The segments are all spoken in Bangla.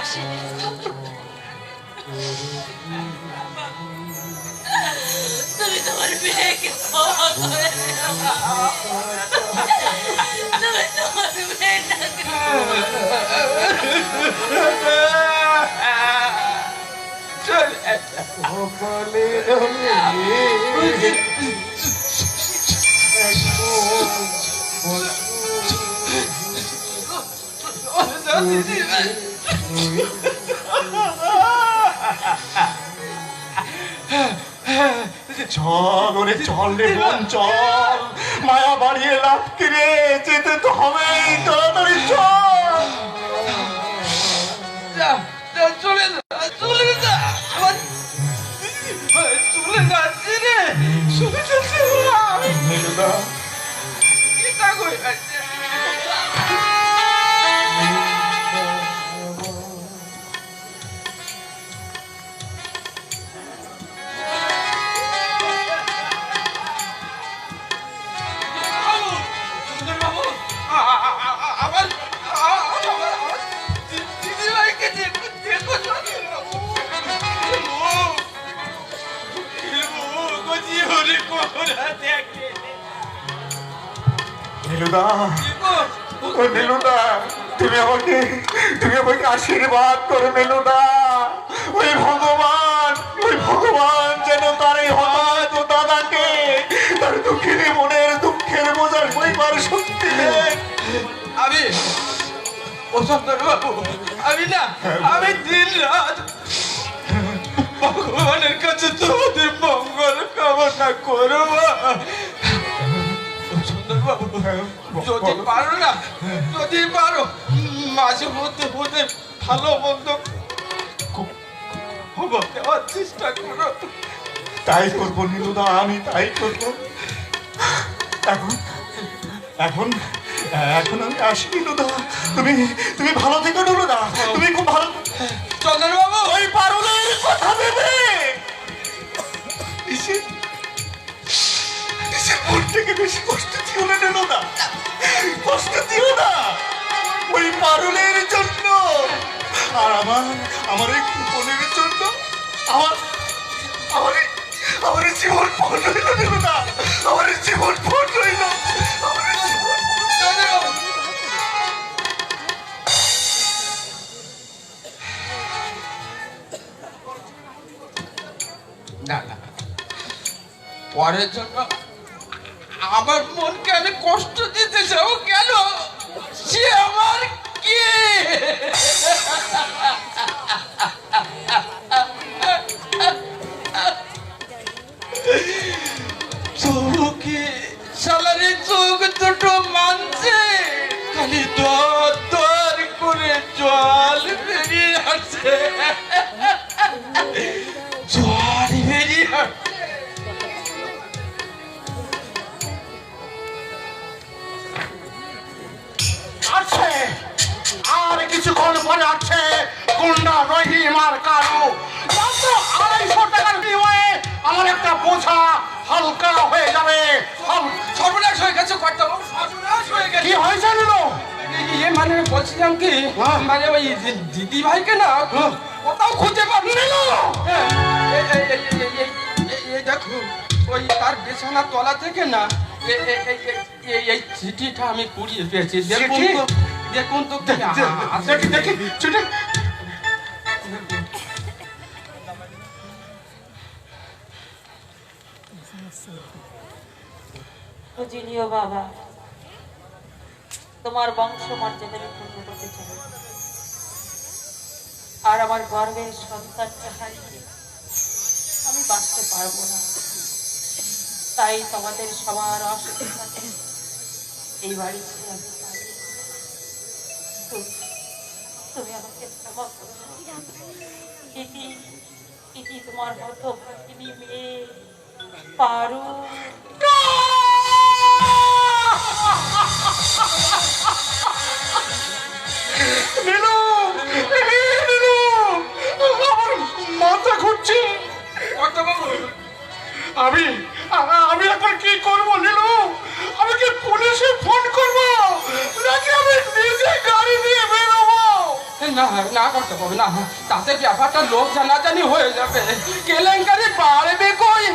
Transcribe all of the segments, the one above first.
আসেনি। তুমি তোমার মেয়েকে ক্ষমা করে দাও। তুমি তোমার মেয়েটাকে চল ওরে চল রে বোন চল, মায়া বাড়িয়ে লাভ কিরে, যেতে তো হবেই, তাড়াতাড়ি চল। চলে যা চলে যা চলে যাচ্ছি রে, চলে যাচ্ছি নীলুদা, এটা কই যাচ্ছে। নীলুদা, ও নীলুদা, তুমি আমাকে আশীর্বাদ করো নীলুদা। ওই ভগবান যেন তার এই হঠাৎ দাদাকে তার দুঃখের মনের দুঃখের বোঝার পরিবার শক্তি দেন। আমি বাবু, আমি দিন রাত ভগবানের কাছে তোমাদের মঙ্গল কামনা করব। বাবু, যদি পারো না, যদি পারো মাঝে মধ্যে ওদের ভালো মন্দ খবর দেওয়ার চেষ্টা করো। তাই করবো নীলুদা, আমি তাই করবো। এখন আমি আসি নীলুদা। তুমি ভালো থেকো নীলুদা, তুমি খুব ভালো। চন্দন বাবু, ওই পারুলের কথা ভেবে মন থেকে বেশি কষ্ট দিও না নীলুদা, কষ্ট দিও না ওই পারুলের জন্য, আর আমার এই কুপনের জন্য আমার জীবন ফোন রইল নীলুদা, আমার জীবন ফোন রইল। না না, পরের জন্য আমার মনকে আমি কষ্ট দিতে চাও কেন? সে আমার কে? চোখে সালারি চোখ দুটো মানছে, খালি দর দর করে জল বেরিয়ে আসছে, জল বেরিয়ে আসছে। আর কিছুক্ষণ পরে আছে গুন্ডা রহিম আর কারু, মাত্র 250 টাকার বিনিময়ে আমার একটা বোঝা হালকা হয়ে যাবে। সর্বনাশ হয়ে গেছে কর্তাবাবু, সর্বনাশ হয়ে গেছে। কি হয়েছে নিলো? মানে বলছিলাম কি, মানে ওই দিদি ভাইকে না কোথাও খুঁজে পাবো না। দেখো ওই তার বিছানার তলা থেকে না এই চিঠিটা আমি কুড়িয়ে পেয়েছি। দেখুন তো দেখি চিঠি। বুঝিলিও বাবা, তোমার বংশ মর্যাদা পূর্ণ করতে চাই, আর আমার গর্বের সন্তানকে হারিয়ে আমি বাঁচতে পারবো না। তাই তোমাদের সবার অসুবিধাতে এই বাড়ি ছেড়ে আমি পারি। তুমি আমাকে ক্ষমা করো। ইতি তোমার হতভাগিনী মেয়ে পারু। মাথা ঘুরছে। আমি এখন কি করবো নীলু? আমি কি পুলিশে ফোন করবো নাকি আমি নিজে গাড়ি নিয়ে বেরোবো? না না করতে পারবে না, তাতে ব্যাপারটা লোক জানাজানি হয়ে যাবে, কেলেঙ্কারি বাড়বে কই,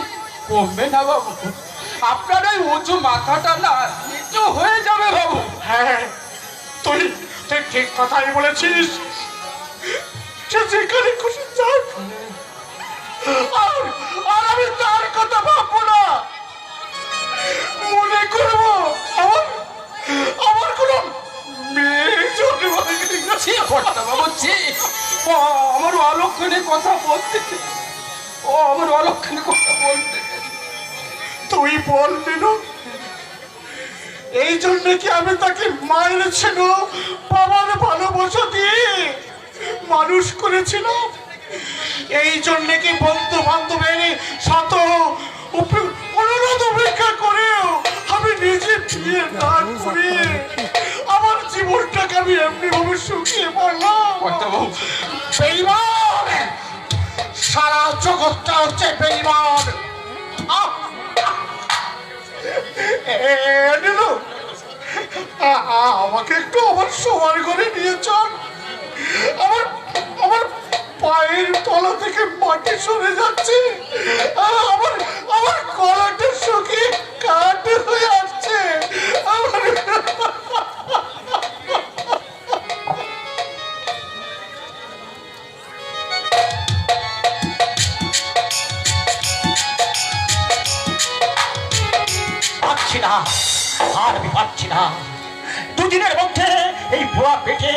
কমবে না বাবু। আপনার ওই উঁচু মাথাটা না নিচু হয়ে যাবে বাবু। হ্যাঁ, তুই তুই ঠিক কথাই বলেছিস। সে যেখানে খুশি যাক, আর আর আমি তার কথা ভাববো না। মনে করবো আমার আমার কোনো মেয়ে জন্মায় না। ছি কর্তা বাবু, ছি। ও আমার অলক্ষণে কথা বলতে, ও আমার অলক্ষণে কথা বলতে। তুই বলবি না, এই জন্য কি আমি তাকে মায়ের ছিল বাবার ভালোবাসা দিয়ে মানুষ করেছিলাম? এই জন্য কি বন্ধু বান্ধবের শত অনুরোধ উপেক্ষা করেও আমি নিজে বিয়ে না করে আমার জীবনটাকে আমি এমনি ভাবে শুকিয়ে পড়লাম? কর্তা বাবু, বেঈমান! সারা জগৎটা হচ্ছে বেঈমান। আমাকে একটু আমার সবার ঘরে নিয়ে চল। আমার আমার পায়ের তলা থেকে মাটি সরে যাচ্ছে, আমার আমার গলাটা শুকিয়ে কাঠ হয়ে আসছে। পাচ্ছি না, আর আমি পাচ্ছি না। দুদিনের মধ্যে এই বুড়া পেটে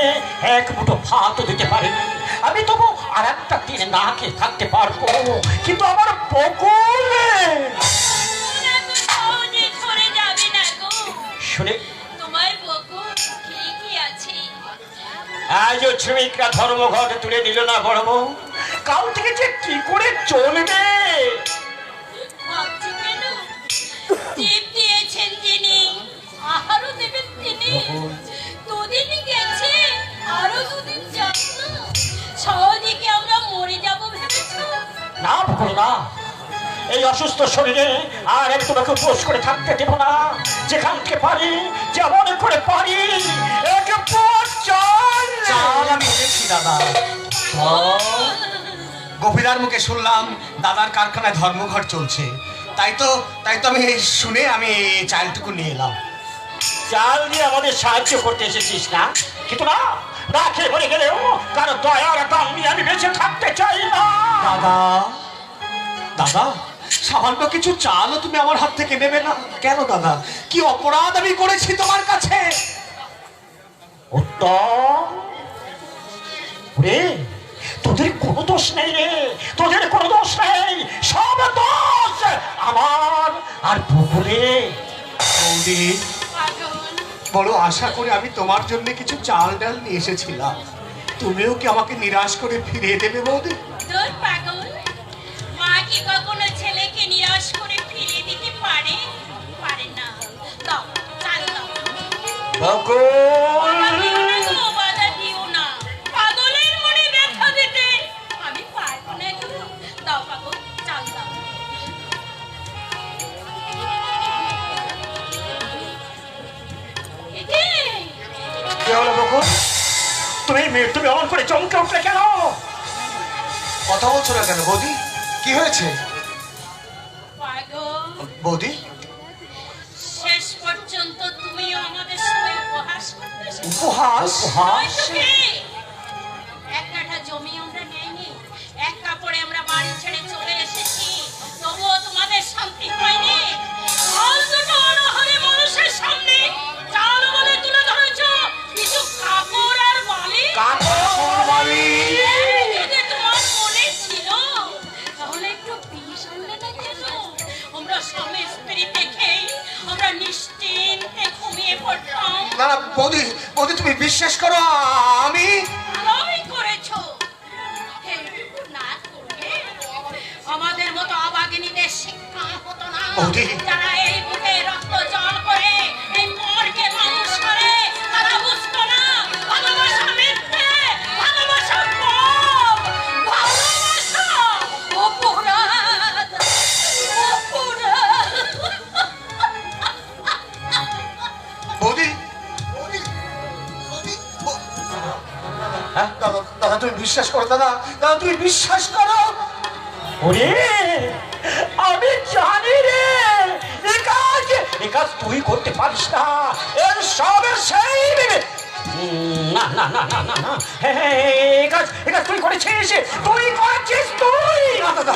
এক মুঠো ভাত দিতে পারিনি, আমি তবু আর একটা দিন না খেয়ে থাকতে পারবো, কিন্তু আমার বকুলে শুনে আজ শ্রমিকরা ধর্মঘট তুলে নিল না বড় বউ, কাল থেকে যে কি করে চলবে? না বকুল না, এই অসুস্থ শরীরে আর আমি তোমাকে উপোস করে থাকতে দেব না। যেখান থেকে পারি, যেমন করে পারি, চাল আমি এনেছি দাদা। গভীরার মুখে শুনলাম দাদার কারখানায় ধর্মঘট চলছে, তাই তো আমি শুনে আমি চালটুকু নিয়ে এলাম। চাল দিয়ে আমাদের সাহায্য করতে এসেছিস না, কিন্তু না, না খেয়ে মরে গেলেও কারো দয়ার দাম নিয়ে আমি বেঁচে থাকতে চাই না। দাদা দাদা, সামান্য কিছু চালও তুমি আমার হাত থেকে নেবে না কেন দাদা? কি অপরাধ আমি করেছি তোমার কাছে? উত্তম রে, তোদের কোনো দোষ নেই রে, তোদের কোনো দোষ নেই, সব দোষ আমার আর বকুলে। বৌদি, বড় আশা করে আমি তোমার জন্য কিছু চাল ডাল নিয়ে এসেছিলাম, তুমিও কি আমাকে নিরাশ করে ফিরিয়ে দেবে বৌদি? মা কি কখনো ছেলেকে নিরাশ করে ফিরিয়ে দিতে পারে? পারে না। দাও, চাল দাও। বকুল, বাধা দিও না, পাগলের মনে ব্যথা দিতে আমি পারবো না গো। দাও পাগল, চাল দাও। কি হলো বকুল? তুমি অমন করে চমকে উঠলে কেন? কথা বলছো না কেন বৌদি? কি হয়েছে বৌদি? শেষ পর্যন্ত তুমিও আমাদের সঙ্গে উপহাস করতেছ। উপহাস? এক কাঠা জমি আমরা নেইনি, এক কাপড়ে আমরা বাড়ি ছেড়ে চলে এসেছি, তবুও তোমাদের শান্তি হয়নি। আজ দুটো অনাহারে মানুষের সামনে চাল বলে তুলে ধরেছ কিছু কাপড় আর বালি। যদি তোমার মনে ছিল তাহলে একটু বিষ আনলে না কেন? আমরা স্বামী স্ত্রী দেখেই আমরা নিশ্চিন্তে ঘুমিয়ে পড়তাম। না না বৌদি, বৌদি তুমি বিশ্বাস করো, আমি ভালোই করেছো। এইটুকু না করলে আমাদের মতো অভাগিনীদের শিক্ষা হতো না। বৌদি। যারা এই বুকে রক্ত জল করে এই মরকে মানুষ করে, তারা বুঝতো না ভালোবাসা মিথ্যে, ভালোবাসা পাপ, ভালোবাসা অপরাধ, অপরাধ। বৌদি, বৌদি, বৌদি, হ্যাঁ? দাদা দাদা তুমি বিশ্বাস করো, দাদা দাদা তুমি বিশ্বাস করো। ওরে আমি জানি রে, এ কাজ তুই করতে পারিস না, এর সবের সেই না না না না না না, এ কাজ তুই করেছিস, তুই করেছিস তুই। না দাদা,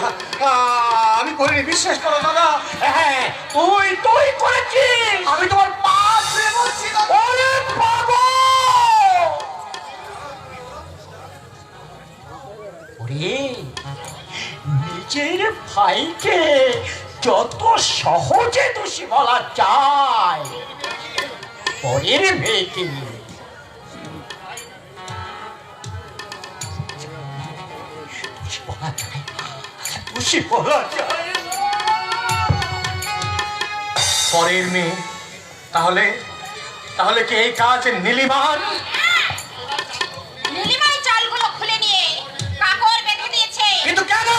আমি করিনি, বিশ্বাস করো দাদা। হ্যাঁ তুই করেছিস, আমি তোমার পা ছুঁয়ে বলছি দাদা। ওরে বাবা, ওরে নিজের ভাইকে যত সহজে দোষী বলা যায়, পরের মেয়েকে বলা যায় না, দোষী বলা যায় না। পরের মেয়ে, তাহলে তাহলে কি এই কাজ নীলিমার? নীলিমাই চালগুলো খুলে নিয়ে কাপড় বেঁধে দিয়েছে। কিন্তু কেন?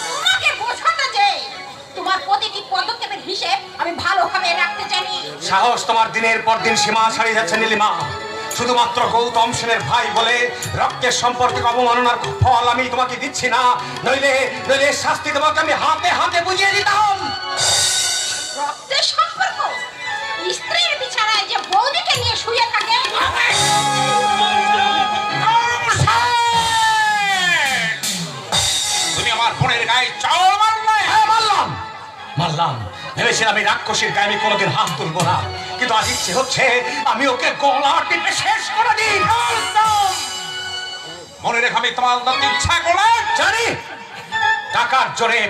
তোমাকে বোঝাতে যে তোমার প্রতিটি পদক্ষেপের হিসেব আমি ভালোভাবে রাখতে জানি। সাহস তোমার দিনের পর দিন সীমা ছাড়িয়ে যাচ্ছে নীলিমা। শুধুমাত্র গৌতম সেনের ভাই বলে রক্তের সম্পর্কে অবমাননার ফল আমি তোমাকে দিচ্ছি না, নইলে নইলে শাস্তি তোমাকে আমি হাতে হাতে বুঝিয়ে দিতাম। রক্তের সম্পর্ক? স্ত্রীর বিছানায় যে বৌদিকে নিয়ে শুয়ে থাকে। তুমি আমার বোনের গায়ে চাল মারলে? হ্যাঁ মারলাম। ভেবেছিলাম আমি রাক্ষসীর গায়ে আমি কোনোদিন হাত তুলবো না, কিন্তু আজ ইচ্ছে হচ্ছে আমি ওকে গলা টিপে শেষ করে দিই। মনে রেখে আমি তোমার ইচ্ছা করে জানি, টাকার জোরে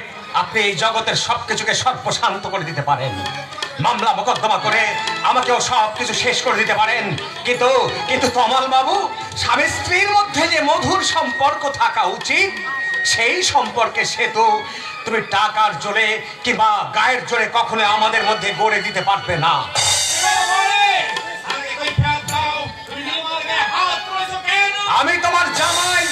আপনি এই জগতের সবকিছুকে সর্বশান্ত করে দিতে পারেন, মামলা মোকদ্দমা করে আমাকেও সবকিছু শেষ করে দিতে পারেন, কিন্তু কিন্তু তমাল বাবু, স্বামী স্ত্রীর মধ্যে যে মধুর সম্পর্ক থাকা উচিত, সেই সম্পর্কে সেতু তুমি টাকার জোরে কিংবা গায়ের জোরে কখনো আমাদের মধ্যে গড়ে দিতে পারবে না। আমি তোমার জামাই,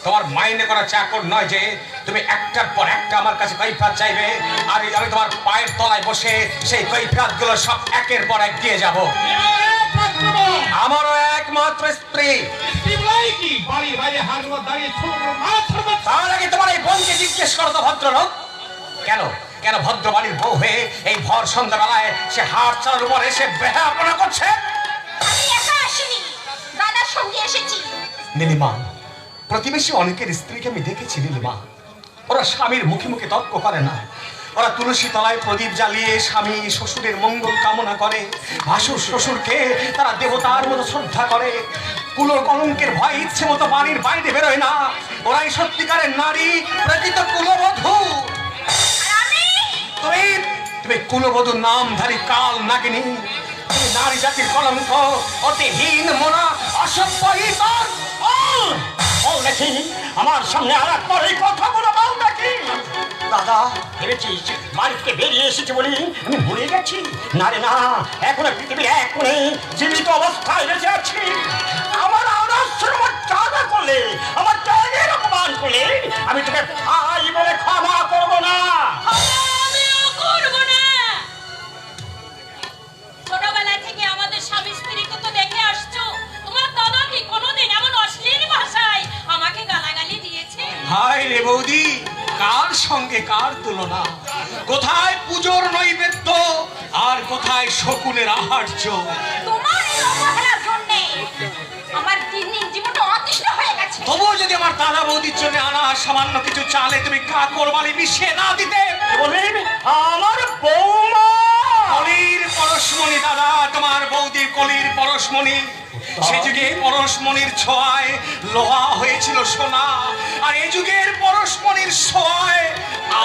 তোমার মাইনে করা চাকর নয় যে তুমি একটার পর একটা আমার কাছে কৈফিয়ত চাইবে আর আমি তোমার পায়ের তলায় বসে সেই কৈফিয়ত গুলো সব একের পর এক দিয়ে যাব। আমারও একমাত্র স্ত্রী, তার আগে তোমার এই বোনকে জিজ্ঞেস করো তো ভদ্রলোক, কেন কেন ভদ্র বাড়ির বউ হয়ে এই ভর সন্ধ্যাবেলায় সে হাট চালার উপর এসে বেহাপনা করছে? আমি একা আসিনি, দাদার সঙ্গে এসেছি। নীলিমা, প্রতিবেশী অনেকের স্ত্রীকে আমি দেখেছি নীলিমা, ওরা স্বামীর মুখে মুখে তর্ক করে না, ওরা তুলসী তলায় প্রদীপ জ্বালিয়ে স্বামী শ্বশুরের মঙ্গল কামনা করে, ভাসুর শ্বশুরকে তারা দেবতার মতো শ্রদ্ধা করে, কুলো কলঙ্কের ভয় ইচ্ছে মতো বাড়ির বাইরে বেরোয় না, ওরাই সত্যিকারের নারী, প্রকৃত কুলবধূ। তুমি কুলবধূর নামধারী কাল নাগিনী, তুমি নারী জাতির কলঙ্ক, অতিহীন মোনা, অসভ্য ইতর। বল দেখি, আমার সামনে আর একবার এই কথাগুলো বল দেখি। দাদা, ভেবেছিস বাড়িতে বেরিয়ে এসেছি বলি আমি ভুলে গেছি? না রে না, এখনো পৃথিবীর এক কোণে জীবিত অবস্থায় বেঁচে আছি। আমার আশ্রম চাঁদা করলে, আমার ত্যাগের অপমান করলে আমি তোকে ভাই বলে ক্ষমা করবো না। আমিও করব না। ছোটবেলা থেকে আমাদের স্বামী স্ত্রীকে তো দেখে আসছো, তোমার দাদা কি কোনোদিন এমন অশ্লীল ভাষায় আমাকে গালাগালি দিয়েছে? হায় রে বৌদি, কার সঙ্গে কার তুলনা, কোথায় পুজোর নৈবেদ্য আর কোথায় শকুনের আহার্য। তোমার এই অবহেলার জন্যে আমার দিন দিন জীবনটা অতিষ্ঠ হয়ে গেছে। তবুও যদি আমার দাদা বৌদির জন্য আনা সামান্য কিছু চালে তুমি কাকর বালি মিশিয়ে না দিতে। বলবেন আমার বৌমা কলির পরশমণি দাদা, তোমার বৌদি কলির পরশমণি, সে যুগে পরশমণির ছোঁয়ায় লোহা হয়েছিল সোনা, আর এই যুগের পরশমণির ছোঁয়ায়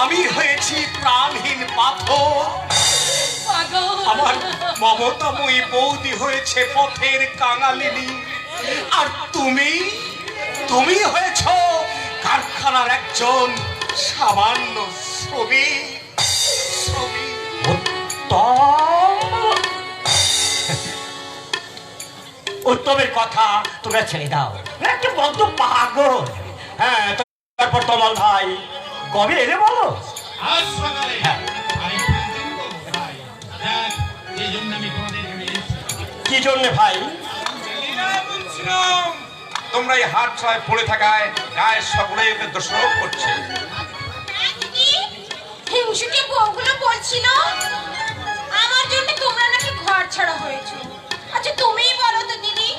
আমি হয়েছি প্রাণহীন পাথর। আমার মমতাময়ী বৌদি হয়েছে পথের কাঙালিনী, আর তুমি হয়েছ কারখানার একজন সামান্য শ্রমিক। উত্তমের কথা তোমরা ছেড়ে দাও, একটু বদ্ধ পাগল। হ্যাঁ, তারপর তোমার ভাই কবে এলে বলো? আজ সকালে হ্যাঁ। এই জন্য আমি তোমাদের এখানে এসেছি। কি জন্য ভাই? বলছিলাম তোমরা এই হাট ছয় পড়ে থাকায় গায়ের সকলে ওকে দোষারোপ করছে। হ্যাঁ দিদি, হিংসুটে বউগুলো বলছিল আমার জন্য তোমরা নাকি ঘর ছাড়া হয়েছো। আচ্ছা তুমিই বলো তো দিদি,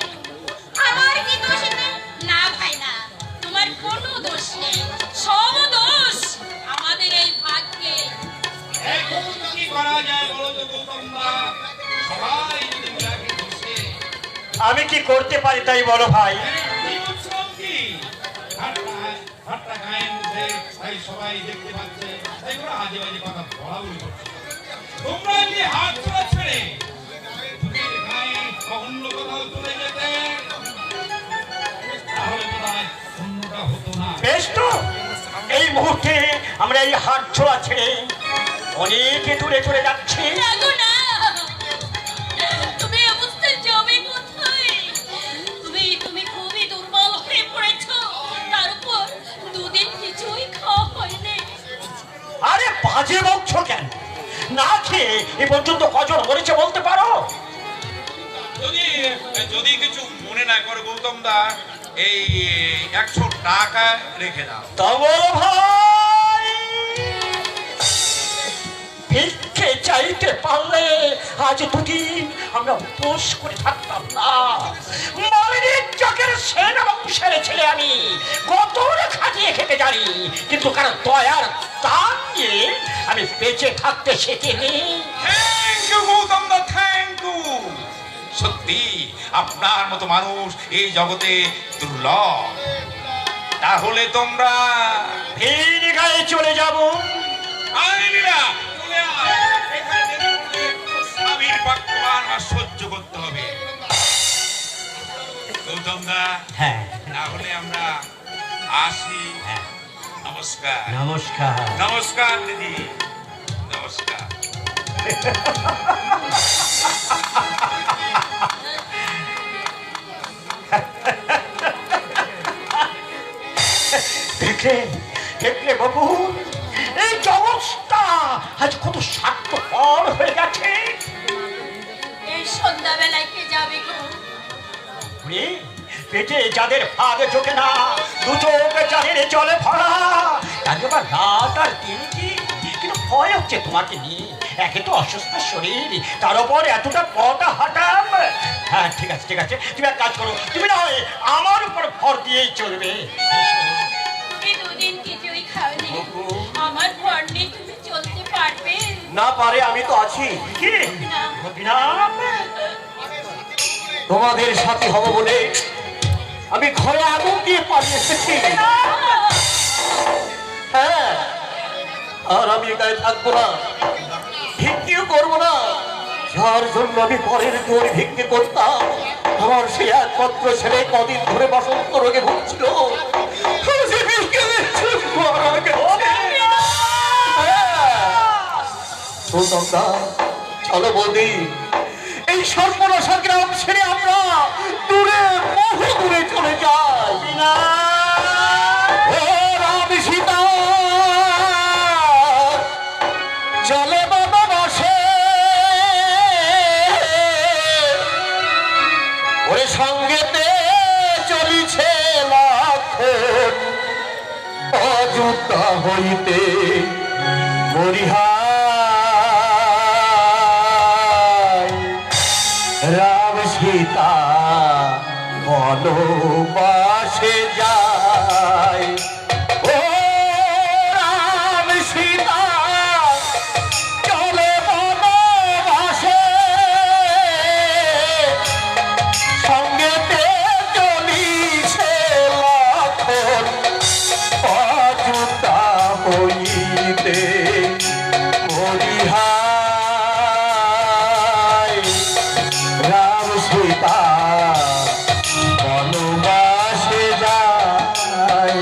আমার কি দোষ এতে? না ভাই না, তোমার কোনো দোষ নেই, সব দোষ আমাদের এই ভাগ্যে। এখন কি করা যায় বলো তো গৌতমদা? সবাই যদি মিলাকে বসে আমি কি করতে পারি তাই বলো ভাই। কি উৎসব কি? হাটটা গায়ে মুখে তাই সবাই দেখতে পাচ্ছে, তাই ওরা আজে বাজে কথা বলাবলি করছে। তোমরা যদি হাত ছোড়া ছেড়ে বুকের গায়ে বা অন্য কোথাও চলে যেতে, তাহলে বোধহয় অন্যটা হতো না। বেশ তো, এই মুহূর্তে আমরা এই হাট ছোড়া ছেড়ে অনেকে দূরে চলে যাচ্ছি। রাগো না, তুমি অবস্থা যাবে কোথায়? তুমি খুবই দুর্বল হয়ে পড়েছো, তার উপর দুদিন কিছুই খাওয়া হয়নি। আরে বাজে বকছো কেন? না খেয়ে এ পর্যন্ত কজন মরেছে বলতে পারো? যদি কিছু মনে না করে গৌতমদা, এই 100 টাকা রেখে দাও। তা বলো ভাই, ভিক্ষে চাইতে পারলে আজ দুদিন আমরা উপোস করে থাকতাম না। মালিনীর চকের সেনা বংশের ছেলে আমি, কত খাটিয়ে খেতে জানি, কিন্তু কারণ দয়ার দান দিয়ে আমি বেঁচে থাকতে শিখিনি। থ্যাংক ইউ গৌতমদা, থ্যাংক ইউ। সত্যি আপনার মতো মানুষ এই জগতে দুর্লভ। তাহলে তোমরা ভিড় গায়ে চলে যাবো। আইনিরা চলে আয়। এখানে স্বামীর বাক্যবান আর সহ্য করতে হবে। গৌতমদা, হ্যাঁ তাহলে আমরা আসি। হ্যাঁ, নমস্কার। নমস্কার। নমস্কার দিদি, নমস্কার। দেখলে দেখলে বাবু, এই জগৎটা আজ কত স্বার্থপর হয়ে গেছে। এই সন্ধ্যাবেলায় কে যাবে গো? ওরে, পেটে যাদের ভাগ জোটে না, দু চোখ যাদের জলে ভরা, তাদের আবার রাত আর দিন কি? কিন্তু ভয় হচ্ছে তোমাকে নিয়ে। একে তো অসুস্থ শরীর, তার উপর এতটা পথা হাঁটাম। হ্যাঁ ঠিক আছে ঠিক আছে, তুমি এক কাজ করো, তুমি না হয় আমার উপর ভর দিয়েই চলবে। এই দুদিন কিছুই খাওনি, আমার ভর নিয়ে তুমি চলতে পারবে? না পারে, আমি তো আছি। কি না। গোপীনাথ, তোমাদের সাথী হব বলে আমি ঘরে আগুন দিয়ে পালিয়ে এসেছি। হ্যাঁ, আর আমি এখানে থাকবো না, ভিক্ষিও করবো না। যার জন্য আমি পরের দুয়ারে ভিক্ষে করতাম, আমার সেই একমাত্র ছেলে কদিন ধরে বসন্ত রোগে ভুগছিল। সে ভিক্ষে দিচ্ছে, মারা গেছে। সুন্দরদা, চলো বৌদি, এই সর্বনাশা গ্রাম ছেড়ে আমরা দূরে, বহু দূরে চলে যাই। ও রাম সীতা, চলে বাবা বসে, ওরে সঙ্গেতে চলিছে লক্ষণ, অযোধ্যা হইতে মরিহায়। রাম সীতা বনবাসে যায়, ও রাম সীতা চলে বনবাসে, সঙ্গেতে চলিছে লক্ষণ, অযোধ্যা হইতে মরিহায়। রাম সীতা বনবাসে যায়।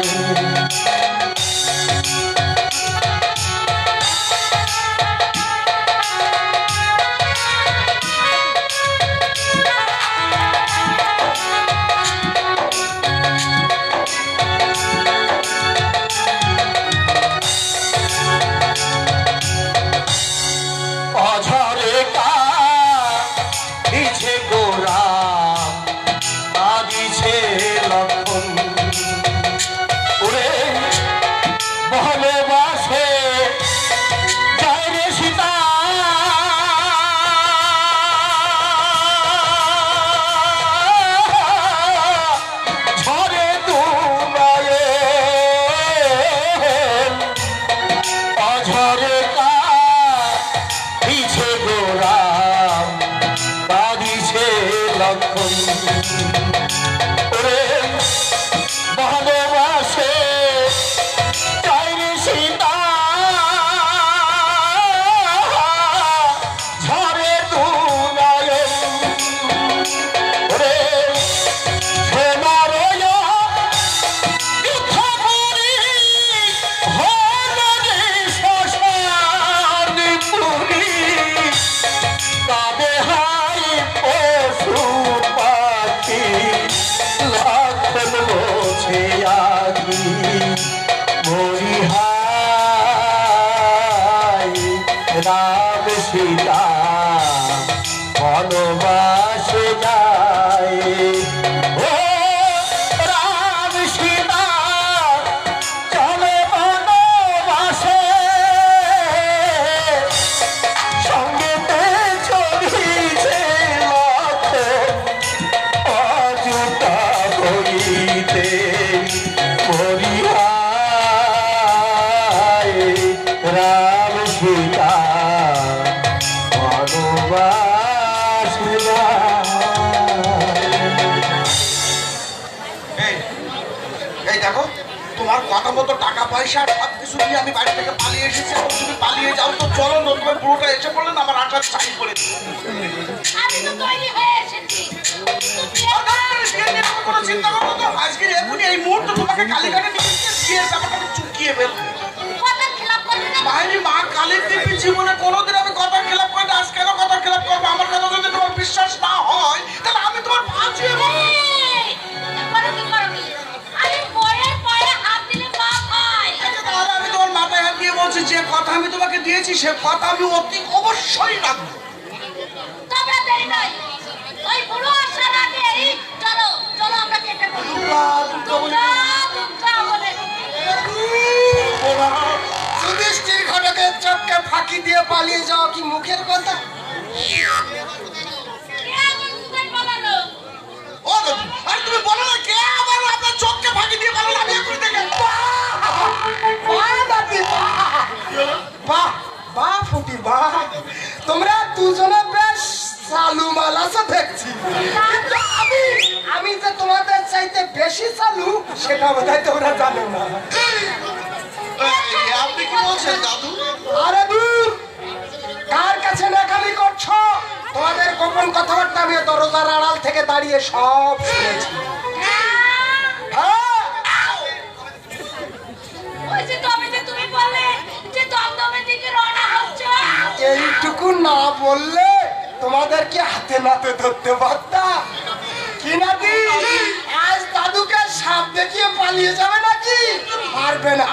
আমি মরি হায় রাম সীতা বনবাসে যায় ও রাম সীতা চলে বনবাসে সঙ্গেতে চলিছে লক্ষণ অযুতা করিতে মরিহায় রাম সীতা বনবাসে যায়। এই দেখো, তোমার কথা মতো টাকা পয়সা সব কিছু নিয়ে আমি বাড়ি থেকে পালিয়ে এসেছি। এখন তুমি পালিয়ে যাও তো চলো, নতুন পুরোটা এসে পড়লে না আমার আটার চাই করে দিও। আমি তো তৈরি হয়ে এসেছি। কোনো চিন্তা করবো তো, আজকের এখনই এই মুহূর্তে তোমাকে কালীঘাটে নিয়ে গিয়ে বিয়ের ব্যাপারটা আমি চুকিয়ে ফেলবো। কথা খেলাপ করবে না। মায়েরি মা কালীর দেবী জীবনে কোনোদিন আমি কথা খেলাপ করি না, আজ কেন কথা খেলাপ করবো? আমার কথা যদি তোমার বিশ্বাস না হয় তাহলে আমি তোমার পা ছুঁয়ে বলবো। এই, করো কি করো কি? আমি বইয়ের পায়ে হাত দিলে পাপ হয়। আচ্ছা, তাহলে আমি তোমার মাথায় হাত দিয়ে বলছি, যে কথা আমি তোমাকে দিয়েছি সে কথা আমি অতি অবশ্যই রাখবো। তবে দেরি নাই। ওই বুড়ো আসার আগেই চলো চলো আমরা কেটে পড়ি। দুর্গা দুর্গা বলে। যুধিষ্ঠির ঘটকের চোখকে ফাঁকি দিয়ে পালিয়ে যাওয়া কি মুখের কথা? কে আমার দুধের পালালো? ও দাদু, আরে তুমি বলো না, কে আবার আপনার চোখকে ফাঁকি দিয়ে পালালো? আমি এখনই দেখে বাহ বাহ ফুটি বাহ, তোমরা দুজনে বেশ চালু মাল আছো দেখছি। কিন্তু আমি যে তোমাদের চাইতে বেশি চালু সেটা বোধহয় তোমরা জানো না। আপনি কি বলছেন দাদু? আরে দূর, কার কাছে নাকামি করছো? তোমাদের গোপন কথাবার্তা আমি দরজার আড়াল থেকে দাঁড়িয়ে সব শুনেছি। হ্যাঁ, ওই যে তবে যে তুমি বললে যে দমদমের দিকে রওনা হচ্ছ। এইটুকু না বললে তোমাদেরকে হাতে নাতে ধরতে পারতাম কি নাকি? আজ দাদুকে সাপ দেখিয়ে পালিয়ে যাবে নাকি? পারবে না।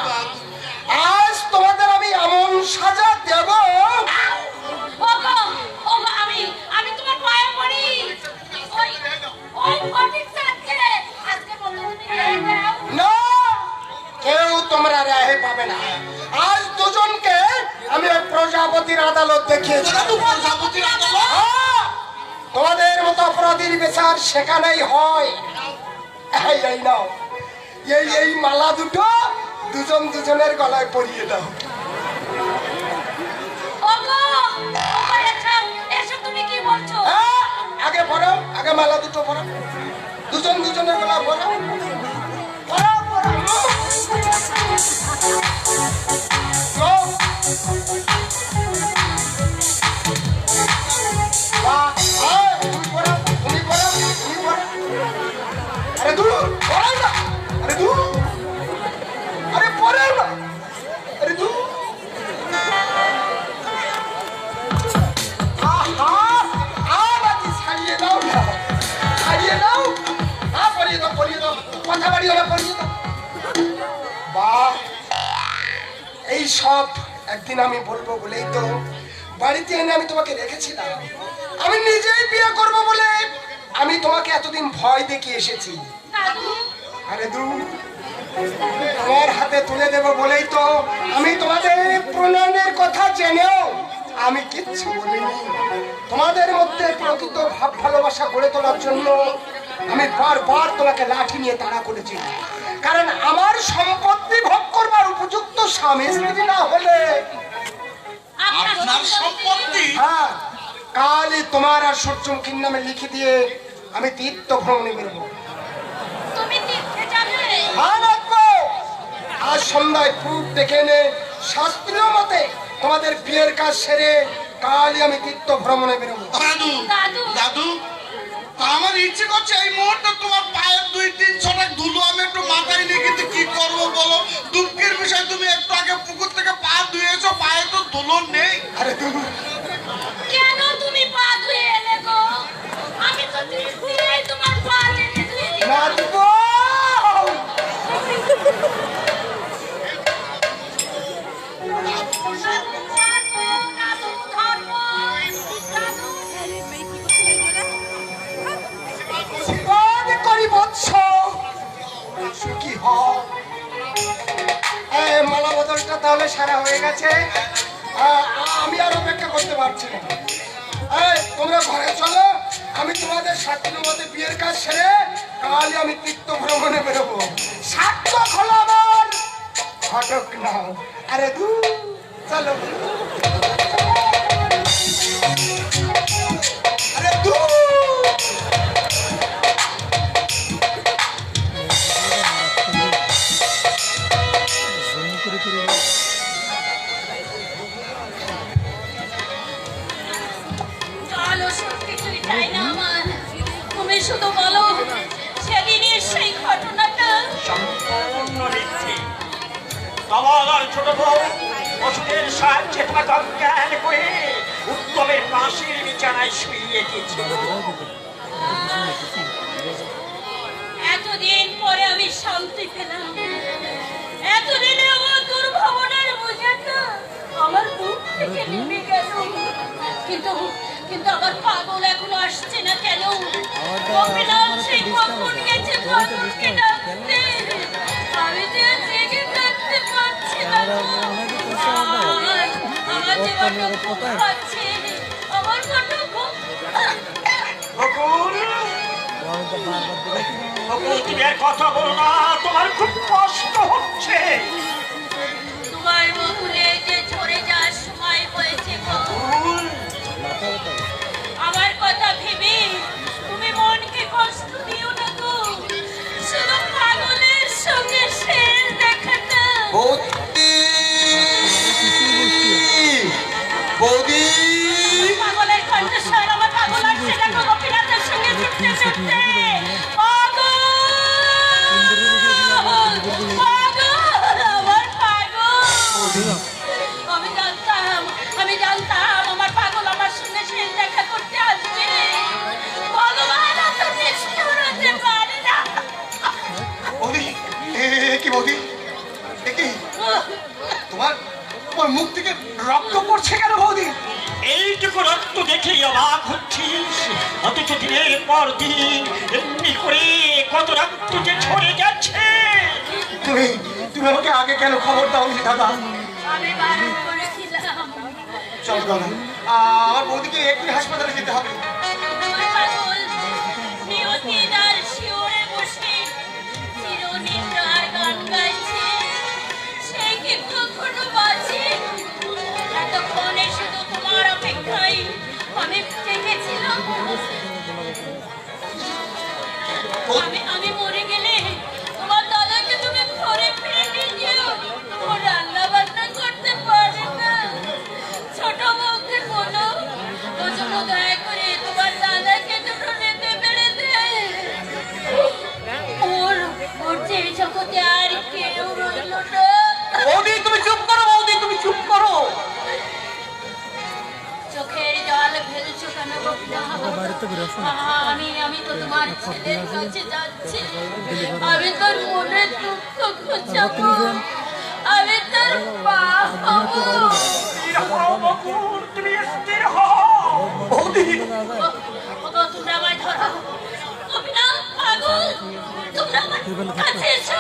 আজ তোমাদের আমি এমন সাজা দেব। ওগো ওগো আমি তোমার পায়ে পড়ি। ওই ওই ফটিক সাথে আজকে বললে তুমি রেহাই দাও। না, কেউ তোমরা রেহাই পাবে না। আজ দুজনকে আমি ওই প্রজাপতির আদালত দেখিয়েছি। প্রজাপতির আদালত? তোমাদের মতো অপরাধীর বিচার সেখানেই হয়। এই নাও, এই মালা দুটো দুজন দুজনের গলায় পরিয়ে দাও। ওগো ওগো এসব তুমি কি বলছো? আগে পড়ো, আগে মালা দুটো পড়ো, দুজন দুজনের গলায় পড়ো। আরে দূর, পড়াও না, আরে দূর, আরে পড়াও না, আরে দূর। ছাড়িয়ে দাও না, ছাড়িয়ে দাও, পড়িয়ে দাও, পড়িয়ে দাও, কথা বাড়িও না, পড়িয়ে দাও। বাহ, এই সব একদিন আমি বলবো বলেই তো বাড়িতে এনে আমি তোমাকে রেখেছিলাম। আমি নিজেই বিয়ে করব বলে আমি তোমাকে এতদিন ভয় দেখিয়ে এসেছি। দাদু আরে দু, তোমার হাতে তুলে দেব বলেই তো আমি তোমাদের প্রণয়নের কথা জেনেও আমি কিচ্ছু বলিনি। তোমাদের মধ্যে প্রকৃত ভাব ভালোবাসা গড়ে তোলার জন্য আমি বারবার তোমাকে লাঠি নিয়ে তাড়া করেছি। কারণ আমার সম্পত্তি ভোগ করবার উপযুক্ত স্বামী স্ত্রী না হলে আপনার সম্পত্তি হ্যাঁ, কালই তোমার আর সূর্যমুখীর নামে লিখে দিয়ে আমি তীর্থ ভ্রমণে বেরোবো। তুমি তীর্থে যাবে? হ্যাঁ রাখবো। আজ সন্ধ্যায় পূব দেখে এনে শাস্ত্রীয় মতে তোমাদের বিয়ের কাজ সেরে কালই আমি তীর্থ ভ্রমণে বেরোবো। দাদু দাদু, আমার ইচ্ছে করছে এই মুহূর্তে তোমার পায়ের 2-3 ছটাক ধুলো আমি একটু মাথায় নিয়ে, কিন্তু কি করবো বলো? দুঃখের বিষয় তুমি একটু আগে পুকুর থেকে পা ধুয়েছো, পায়ে তো ধুলো নেই। আরে কেন তুমি পা ধুয়ে এলে গো? আমি তো তীর্থে তোমার পা টেনে ধুয়ে দিলাম। দোষটা তাহলে সারা হয়ে গেছে। আমি আর অপেক্ষা করতে পারছি না। এই, তোমরা ঘরে চলো, আমি তোমাদের সাক্ষীর মধ্যে বিয়ের কাজ সেরে কালই আমি তীর্থ ভ্রমণে বেরোবো। সার্থক হলো আমার ঘটক নাও। আরে দু চলো, আরে দু চলো, সব কিছুই তাই না আমার। তুমি শুধু বলো সেদিনের সেই ঘটনাটা। সম্পূর্ণ মিথ্যে। আমার ছোট বউ ওষুধের সাহায্যে তোমাকে অজ্ঞান করে উত্তমের পাশের বিছানায় শুইয়ে দিয়েছিল। এতদিন পরে আমি শান্তি পেলাম। এতদিনে আমার দুর্ভাবনার বোঝাটা আমার বুক থেকে নেমে গেল। কিন্তু কিন্তু আমার পাগল এখনো আসছে না কেন? গোপীনাথ সেই কখন গেছে পাগলকে ডাকতে? আমি যে আর জেগে থাকতে পারছি না। আমার যে বড্ড ঘুম পাচ্ছে, আমার বড্ড ঘুম। বকুল, বকুল, তুমি আর কথা বলো না, তোমার খুব কষ্ট হচ্ছে। তোমার বকুলে যে ঝরে যাওয়ার সময় হয়েছে গো। বকুল, আমার কথা ভেবে তুমি মনকে কষ্ট দিও না গো। শুধু পাগলের সঙ্গে শেষ দেখাটা। পাগলের কণ্ঠস্বর, আমার পাগল আসছে দেখো গোপীনাথের সঙ্গে ছুটতে ছুটতে। পাগল, পাগল, আমার পাগল। আমি জানতাম আমার পাগল আমার সঙ্গে শেষ দেখা করতে আসবে। ভগবান এত নিষ্ঠুর হতে পারে না। বৌদি, কি বৌদি, কি তোমার তোমার মুখ থেকে রক্ত পড়ছে কেন বৌদি? এইটুকু রক্ত দেখেই অবাক হচ্ছিস, অথচ দিনের পর দিন এমনি করে কত রক্ত যে ঝরে যাচ্ছে। তুমি তুমি আমাকে আগে কেন খবর দাওনি দাদা? আমি বারণ করেছিলাম। চল দাদা, আমার বৌদিকে একটু হাসপাতালে যেতে হবে। আমার পাগল নিয়তির আর শিওরে বসে চিরনিদ্রার গান গাইছে। সে কি কখনো বাঁচে? এতক্ষণে শুধু তোমার অপেক্ষায় আমি জেগেছিলাম। আমি মরে গেলে তোমার দাদাকে তুমি ঘরে ফিরে নিয়ে যেও। ও রান্না বান্না করতে পারে না। ছোট বউকে বলো ও যেন দয়া করে তোমার দাদাকে দুটো রেঁধে বেড়ে দেয়। ওর যে এই জগতে আর কেউ রইল না। বৌদি তুমি চুপ করো, বৌদি তুমি চুপ করো। চোখের জল ফেলছো কেন আমি তো তোমার ছেলের কাছে যাচ্ছি। আমি তোর মনের দুঃখ ঘুচাবো। আমি তোর পা হবো। বকুল, তুমি স্থির হও। বৌদি ওগো, তোমরা আমায় ধরো। গোপীনাথ, পাগল, তোমরা আমার কাছে এসো।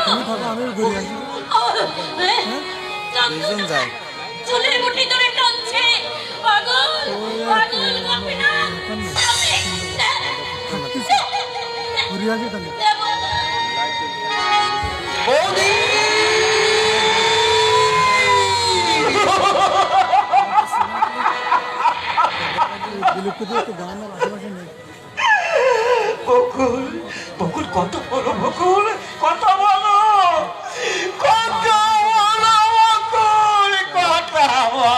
চুলের মুঠি ধরে টানছে। পাগল, পাগল, গোপীনাথ, আমি দেবতা। বৌদি বকুল, বকুল, কত বলো বকুল, কত বলো, কত বলো বকুল, কত বলো।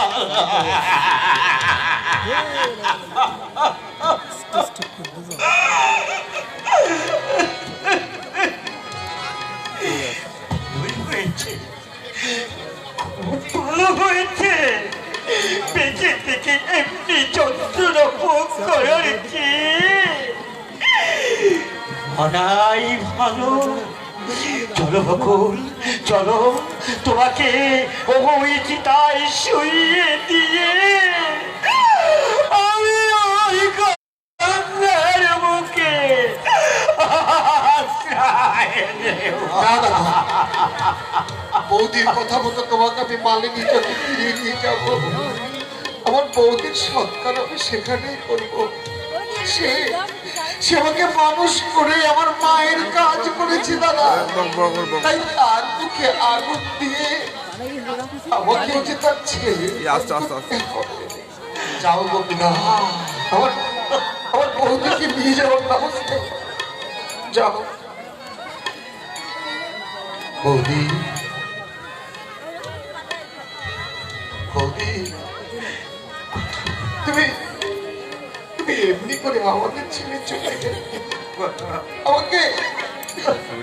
হয়েছে, খুব ভালো হয়েছে। বেঁচে থেকে এমনি যন্ত্রণা ভোগ করার চেয়ে অনাই ভালো। চলো বকুল, চলো, তোমাকে ওই চিতায় শুইয়ে দিয়ে আমি ওই গঙ্গার মুখে আশ্রয় দেব। বৌদির কথা মতো তোমাকে আমি মালিনী চোখে ফিরিয়ে নিয়ে যাব। আমার বৌদির সৎকার আমি সেখানেই করবো। সে সে আমাকে মানুষ করে আমার মায়ের কাজ করেছে দাদা, তাই তার মুখে আগুন দিয়ে আমাকে যে তার ছেলে যাও গোপীনা, আমার আমার বৌদিকে নিয়ে যাওয়ার ব্যবস্থা যাও। বৌদি, বৌদি, তুমি তুমি এমনি করে আমাদের ছেলে চলে গেলে, আমাকে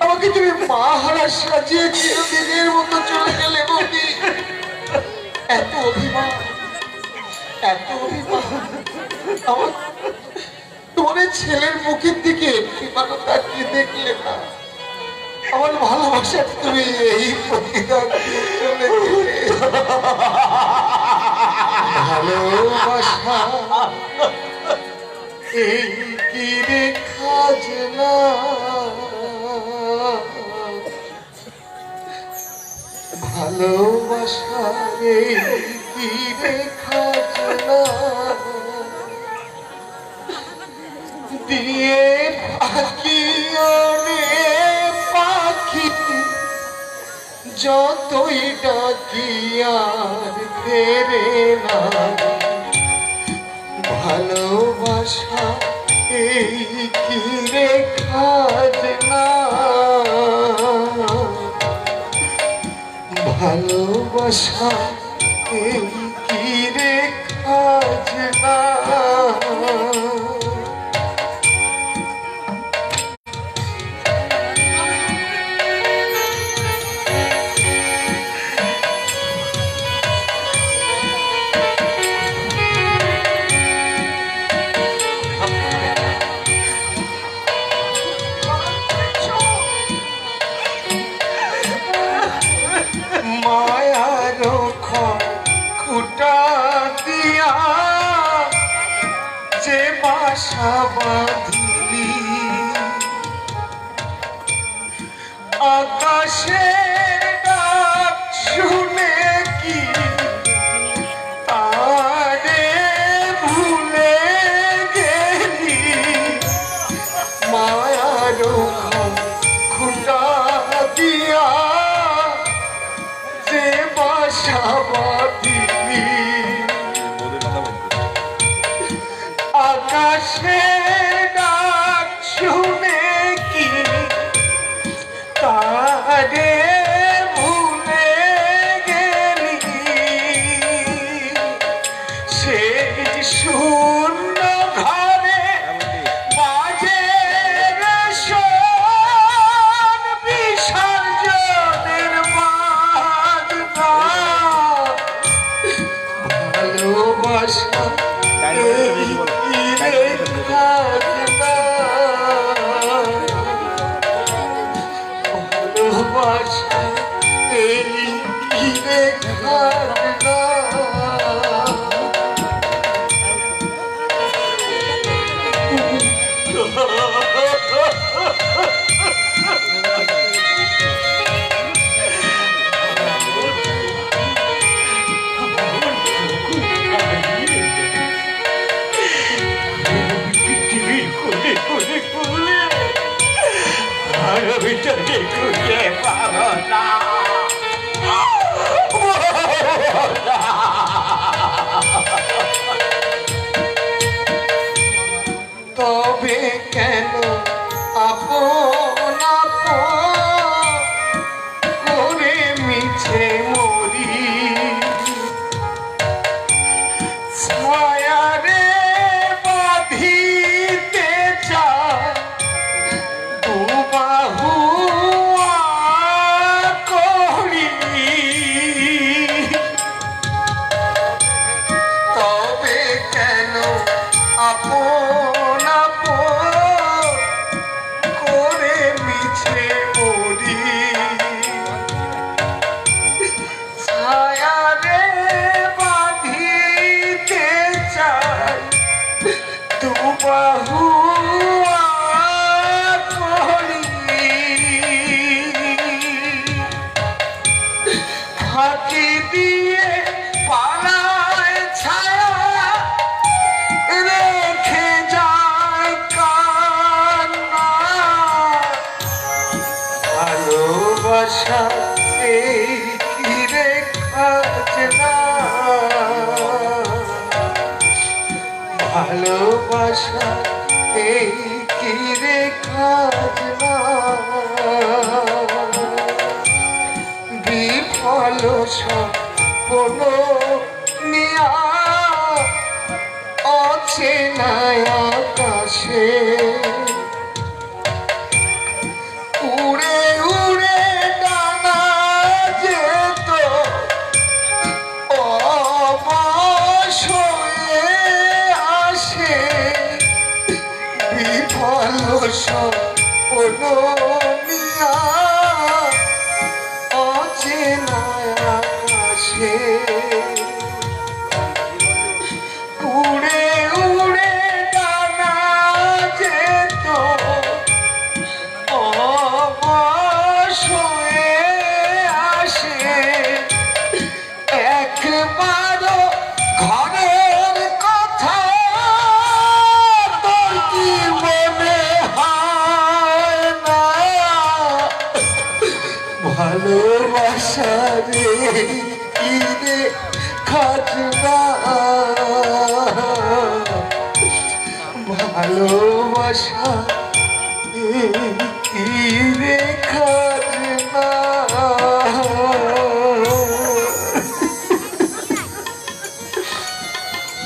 আমাকে তুমি মা হারা সাজিয়ে চিরদিনের মতো চলে গেলে। বৌদি, এত অভিমান, এত অভিমান, আমার তোমার ছেলের মুখের দিকে একটিবারও তাকিয়ে দেখলে না। আমার ভালোবাসা তুমি এই প্রতিদান দিয়ে চলে গেলে। ভালোবাসা এই কি রে খাজনা, ভালোবাসা এই কি রে খাজনা, দিয়ে পাখি আনে পাখি যতই ডাকি আর ফেরে না। ভালোবাসা এই কি রে খাজনা, ভালোবাসা এই কি রে খাজনা। খুটা দিয়া যে বাসা বাঁধিলি, আকাশে ডাক শুনে কি তারে ভুলে গেলি। মায়ার খুটা দিয়া যে বাসা বাঁধিলি, আকাশে ডাক শুনে কি তারে ভুলে গেলি। সেই শূন্য ঘরে বাজে রেশন বিসর্জনের বাজনা। ভালোবাসা ভালোবাসা এই কি রে খাজনা। ভিতরে খুঁজে পাবো না। ভালোবাসা এই কি রে খাজনা, ভালোবাসা এই কি রে খাজনা, বিফল স্বপ্ন নিয়া অচেনা আকাশে উড়ে উড়ে ডানা যেত অবসরে আসে, বিফল স্বপ্ন নিয়া অচেনা আকাশে উড়ে উড়ে ডানা যেত অবসরে আসে, একবারও ঘরের কথা তোর কি মনে হয় না, ভালোবাসা রে কি রে খাজনা, ভালোবাসা কি রে খাজনা।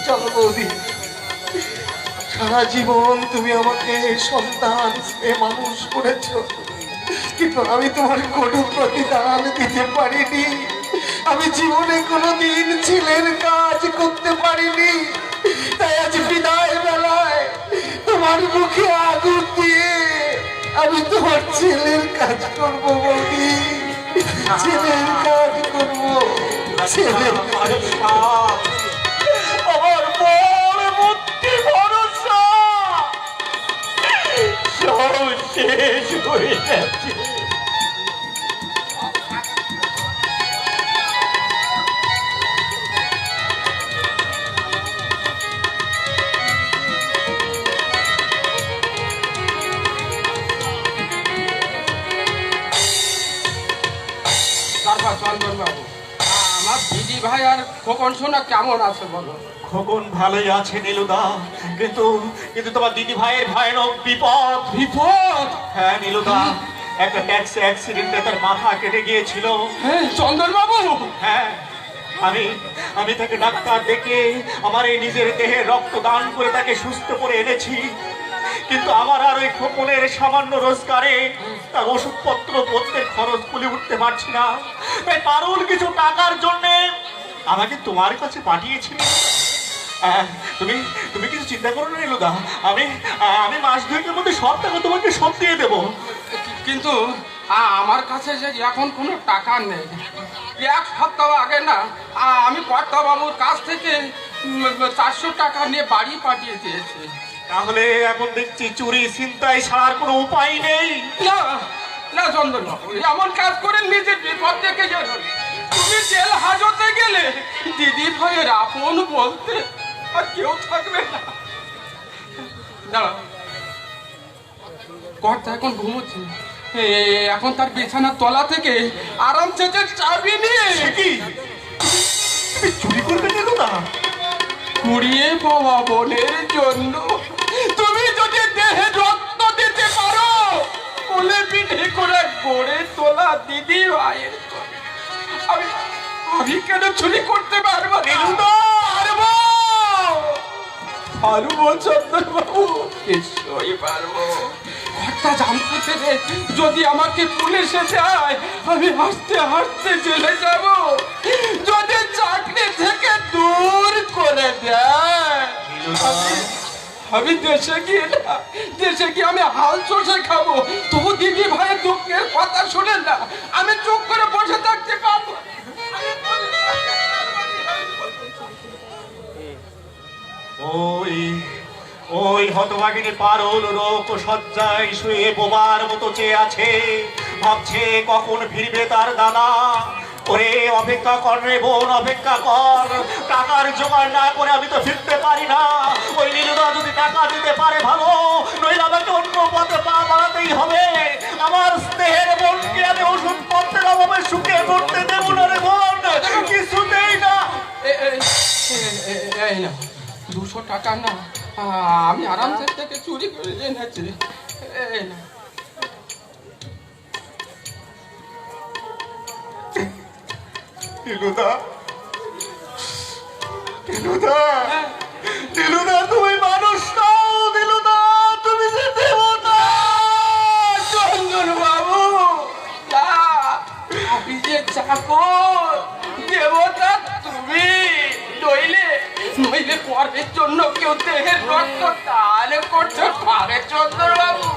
চলো বৌদি, সারা জীবন তুমি আমাকে সন্তান সে মানুষ করেছ, কিন্তু আমি তোমার কোনো প্রতিদান দিতে পারিনি, আমি জীবনে কোনোদিন ছেলের কাজ করতে পারিনি, তাই আজ বিদায় বেলায় তোমার মুখে আগুন দিয়ে আমি তোমার ছেলের কাজ করব বৌদি, ছেলের কাজ করব, ছেলের আমার বল বুদ্ধি ভরসা সব শেষ হয়ে গেছে। তারপর চন্দন বাবু, আমার দিদি ভাই আর খোকন সোনা কেমন আছে বলো? খোকন ভালোই আছে নীলুদা, কিন্তু কিন্তু তোমার দিদি ভাইয়ের ভয়ানক বিপদ। বিপদ? হ্যাঁ নীলুদা, একটা ট্যাক্সি অ্যাক্সিডেন্টে তার মাথা কেটে গিয়েছিল। হ্যাঁ চন্দন বাবু, হ্যাঁ, আমি তাকে ডাক্তার ডেকে আমার এই নিজের দেহে রক্ত দান করে তাকে সুস্থ করে এনেছি, কিন্তু আমার আর ওই খোকনের সামান্য রোজগারে তার ওষুধপত্র পত্রের খরচ তুলে উঠতে পারছি না, তাই পারুল কিছু টাকার জন্যে আমাকে তোমার কাছে পাঠিয়েছিল। তুমি তুমি কিছু চিন্তা করো না নীলুদা, আমি মাস দুয়েকের মধ্যে সব টাকা তোমাকে সব দিয়ে দেবো। কিন্তু আমার কাছে যে এখন কোনো টাকা নেই। এক সপ্তাহ আগে না আমি কর্তা বাবুর কাছ থেকে 400 টাকা নিয়ে বাড়ি পাঠিয়ে দিয়েছি। তাহলে এখন দেখছি চুরি ছিনতাই ছাড়ার কোনো উপায় নেই। না না চন্দন বাবু, এমন কাজ করে নিজের বিপদ থেকে যেন তুমি জেল হাজতে গেলে দিদি ভাইয়ের আপন বলতে আর কেউ থাকবে না। দাঁড়া, কর্তা এখন ঘুমোচ্ছে, এখন তার বিছানার তলা থেকে আরাম চেঁচে চাবি নিয়ে কি চুরি করবে নীলুদা? কুড়িয়ে পাওয়া বোনের জন্য তুমি যদি দেহে রক্ত দিতে পারো, কোলে পিঠে করে গড়ে তোলা দিদি ভাইয়ের জন্য আমি কেন চুরি করতে পারবো না? পারবো, পারবো চন্দন বাবু, নিশ্চয়ই পারবো। কর্তা জানতে পেরে যদি আমাকে পুলিশে যায়, আমি হাসতে হাসতে জেলে যাব। যদি চাকরি থেকে দূর করে দেয়, আমি দেশে গিয়ে আমি হাল চষে খাবো। তবু দিদি ভাইয়ের দুঃখের কথা শুনে না আমি চুপ করে বসে থাকতে পারবো। ওই হতভাগিনী পারুল রোগ শয্যায় শুয়ে বোবার মতো চেয়ে আছে, ভাবছে কখন ফিরবে তার দাদা, ওরে অপেক্ষা কর রে বোন, অপেক্ষা কর। টাকার জোগাড় না করে আমি তো ফিরতে পারি না। ওই নীলুদা যদি টাকা দিতে পারে ভালো, নইলে আমাকে অন্য পথে পা বাড়াতেই হবে। আমার স্নেহের বোনকে আমি ওষুধ পত্রের অভাবে সুখে করতে দেবো না রে বোন, কিছুতেই না। এই না 200 টাকা না, আমি আরামসে থেকে চুরি করে এনেছি। এই না নীলুদা, নীলুদা, নীলুদা, তুমি মানুষ নাও। নীলুদা, তুমি যে দেবতা। চন্দন বাবু, না, আমি যে চাকর, দেবতা তুমি। নইলে পরের জন্য কেউ দেহের রক্ত দান করতে পারে চন্দন বাবু।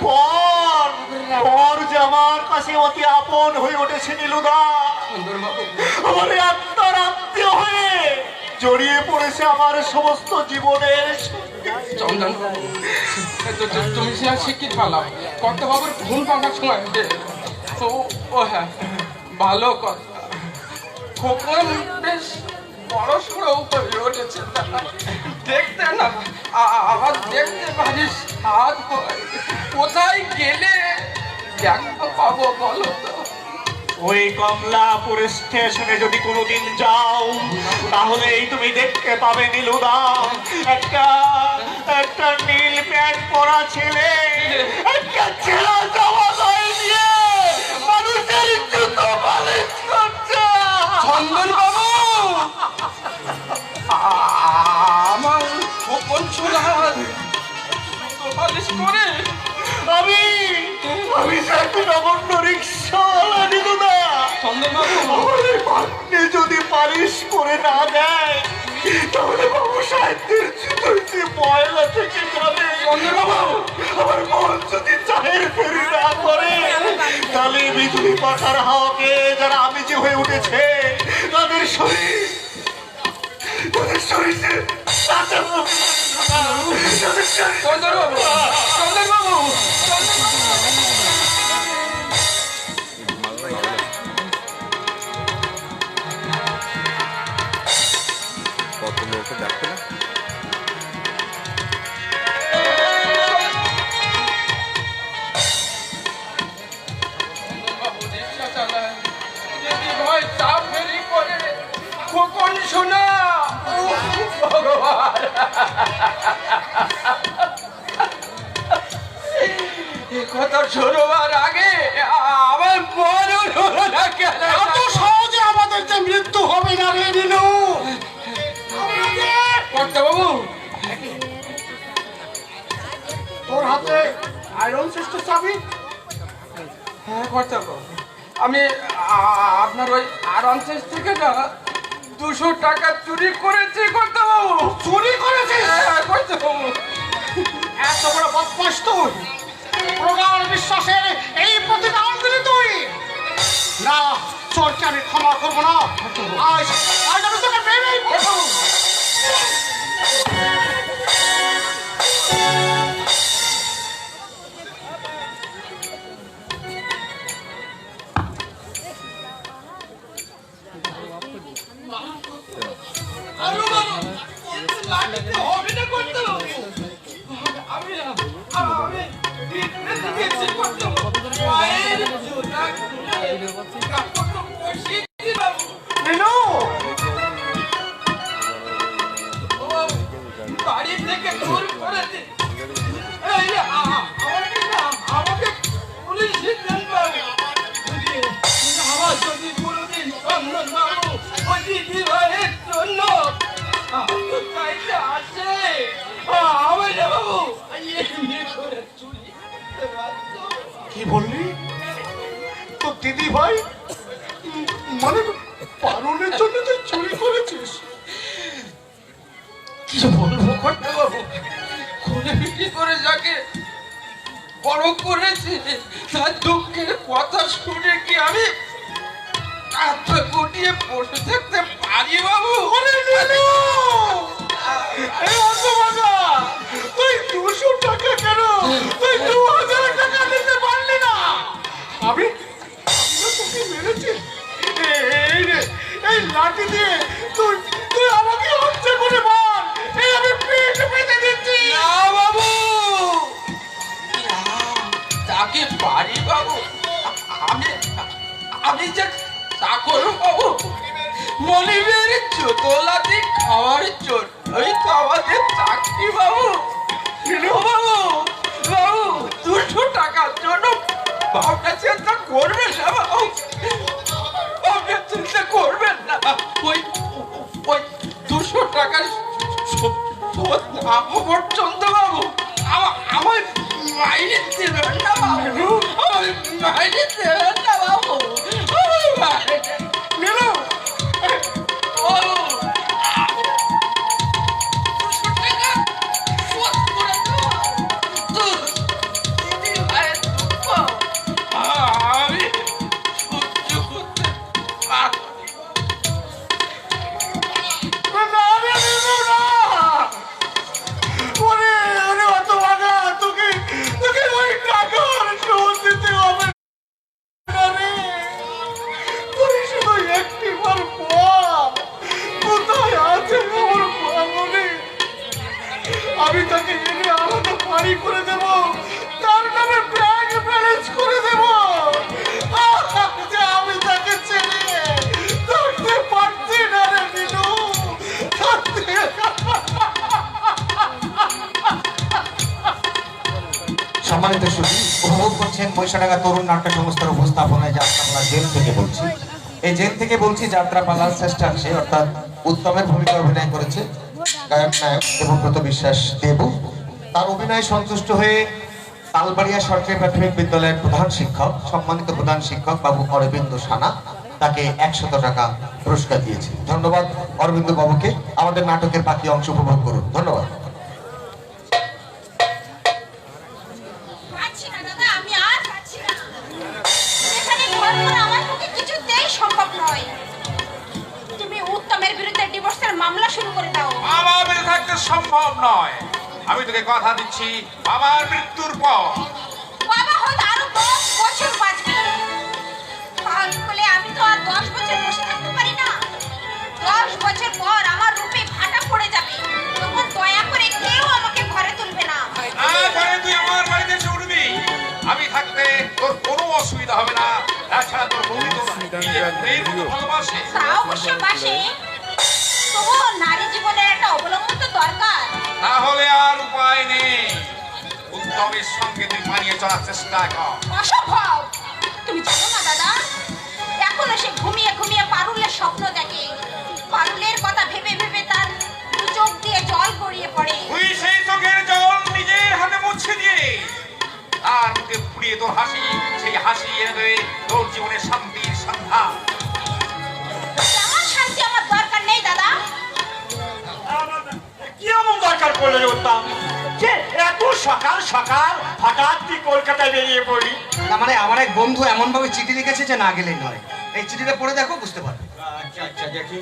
পর যে আমার কাছে অতি আপন হয়ে উঠেছে নীলুদা, চন্দন বাবু, আমার আত্মার আত্মীয় হয়ে জড়িয়ে পড়েছে আমার সমস্ত জীবনের সঙ্গে। চন্দন বাবু, তুমি সে শিক্ষিত ভালো কত বাবুর ঘুম ভাঙার সময় ও হ্যাঁ, ভালো কথা। খোকন বেশ বড় সড়ো হয়ে উঠেছে, দেখতে না আবার দেখতে পারিস হাত কোথায় গেলে দেখতে পাবো বলো তো? ওই কমলাপুর স্টেশনে যদি কোনোদিন যাও, তাহলেই তুমি দেখতে পাবে নীলুদা একটা একটা নীল প্যান্ট পরা ছেলে, একটা ছেঁড়া জামা গায়ে দিয়ে মানুষের জুতো পালিশ করছে। চন্দন বাবু, আমার খোকন ছোড়া পালিশ করে আমি সাথে নগণ্য রিক্সাওয়ালা নীলুদা। চন্দন বাবু, আমাদের ভাগ্নে যদি পালিশ করে না দেয়, তাহলে বাবু সাহেবদের জুতোতে ময়লা থেকে যাবে। আমার মন যদি চায়ের ফেরি না করে, তাহলে বিজুলি পাখার হাওয়াকে যারা আমি যে হয়ে উঠেছে, তাদের শরীরে চন্দন বাবু, চন্দন বাবু, কত লোকে দেখো না। খোকন শোনা ভগবান, এ কথা শোনবার আগে আমার বড় হলো না কেন? এত সহজে আমাদের যে মৃত্যু হবে না রে নীলু। কর্তা বাবু, তোর হাতে আয়রন সিস্টেম চাবি। হ্যাঁ কর্তা বাবু, আমি আপনার ওই আরামসেস থেকে না 200 টাকা চুরি করেছি কর্তা বাবু। চুরি করেছিস? হ্যাঁ কর্তা বাবু। এত বড় বদমাস তুই, প্রগাঢ় বিশ্বাসের এই প্রতিদান দিলি তুই। না, চোরকে আমি ক্ষমা করবো না। আজ আজ আমি তোকে মেরেই ফেলবো। বাড়ি থেকে চোর করেছে, আমাকে পুলিশে আমার যদি কোনোদিন চন্দন বাবু ওই দিদি ভাইয়ের জন্য চাইতে আসে, আমার বাবু এমনি করে চুরি করতে বাধ্য। কি বললি? তো দিদি ভাই মানে পারণের জন্য তুই চুরি করেছিস? কি বলবো করতে বাবু, খুলে বিক্রি করে যাকে বড় করেছি তার দুঃখের কথা শুনে কি আমি কাঁথা গুটিয়ে বসে থাকতে পারি বাবু? এই অন্তভাগা, তুই 200 টাকা কেন, তুই 2000 টাকা দিতে পারলি না? আমি তোকে মেরেছি। এই রে, এই লাঠি দিয়ে তুই তুই আমাকে হত্যা করে মার। এই আমি পেট পেতে দিচ্ছি। না বাবু, না, তাকে পারি বাবু। আমি আমি যে চাকর বাবু, মনিবের চোতলাতে খাওয়ার জন্যই তো আমাদের চাকরি বাবু। ও বাবু, বাবু 200 টাকার জন্য ভাবনা চিন্তা করবেন না বাবু, ভাবনা চিন্তা করবেন না। ওই ওই 200 টাকার শোধ না পর্যন্ত বাবু আমার মাইনে দেবেন না বাবু, আমার মাইনে দেবেন না বাবু, আমার মাইনে নীলু, বাবু। 200 টাকা শোধ করে দাও। দিদি ভাইয়ের দুঃখ আমি সহ্য করতে পারবো না। না রে নীলু, না। ওরে ওরে হতভাগা, তোকে তোকে ওই টাকার শোধ দিতে হবে না রে। তুই শুধু একটিবার বল, কোথায় আছে আমার মামনি? আমি তাকে এনে আলাদা বাড়ি করে দেব, তার নামে ব্যাংক ব্যালেন্স করে দেব। যে আমি তাকে ছেড়ে থাকতে পারছি না রে নীলু, থাকতে। সম্মানিত সুধী, উপভোগ করছেন বৈশাডাঙ্গা তরুণ নাট্য সংস্থার উপস্থাপনায় যাত্রাপালা জেল থেকে বলছি। এই জেল থেকে বলছি যাত্রাপালার শ্রেষ্ঠাংশে অর্থাৎ উত্তমের ভূমিকা অভিনয় করেছে গায়ক নায়ক দেবব্রত বিশ্বাস দেবু। তার অভিনয়ে সন্তুষ্ট হয়ে তালবাড়িয়া সরকারি প্রাথমিক বিদ্যালয়ের প্রধান শিক্ষক, সম্মানিত প্রধান শিক্ষক বাবু অরবিন্দ সানা তাকে 100 টাকা পুরস্কার দিয়েছে। ধন্যবাদ অরবিন্দ বাবুকে। আমাদের নাটকের বাকি অংশ উপভোগ করুন। ধন্যবাদ। পারছি না দাদা, আমি আর পারছি না। এখানে ঘর করা আমার পক্ষে কিছুতেই সম্ভব নয়। তুমি উত্তমের বিরুদ্ধে ডিভোর্সের মামলা শুরু করে দাও। বাবা বেঁচে থাকতে সম্ভব নয়। আমি তোকে কথা দিচ্ছি, বাবার মৃত্যুর পর বাবা হয়তো আরো 10 বছর বাঁচবে। তাহলে আমি তো আর 10 বছর বসে থাকতে পারি না। 10 বছর পর আমার রূপে ভাটা পড়ে যাবে, তখন দয়া করে কেউ আমাকে ঘরে তুলবে না। তারপরে তুই আমার বাড়িতে এসে উঠবি। আমি থাকতে তোর কোনো অসুবিধা হবে না। তাছাড়া তোর বৌদি তো নিজের মেয়ের মতো ভালোবাসে। তা অবশ্য বাসে, তবুও নারী জীবনের একটা অবলম্বন তো দরকার। তাহলে আর উপায় নেই, উত্তমের সঙ্গে তুই মানিয়ে চলার চেষ্টা কর। অসম্ভব। তুমি জানো না দাদা, এখনো সে ঘুমিয়ে ঘুমিয়ে পারুলের স্বপ্ন দেখে। পারুলের কথা ভেবে ভেবে তার দু চোখ দিয়ে জল গড়িয়ে পড়ে। তুই সেই চোখের জল নিজের হাতে মুছে দিয়ে তার মুখে পুড়িয়ে তোর হাসি, সেই হাসি এনে দেবে তোর জীবনের শান্তির সন্ধ্যা। তেমন শান্তি আমার দরকার নেই দাদা। কি এমন দরকার পড়লো রে উত্তম, যে এত সকাল সকাল হঠাৎ তুই কলকাতায় বেরিয়ে পড়লি? না মানে আমার এক বন্ধু এমন ভাবে চিঠি লিখেছে যে না গেলেই নয়। এই চিঠিটা পড়ে দেখো, বুঝতে পারবে। আচ্ছা আচ্ছা, দেখি।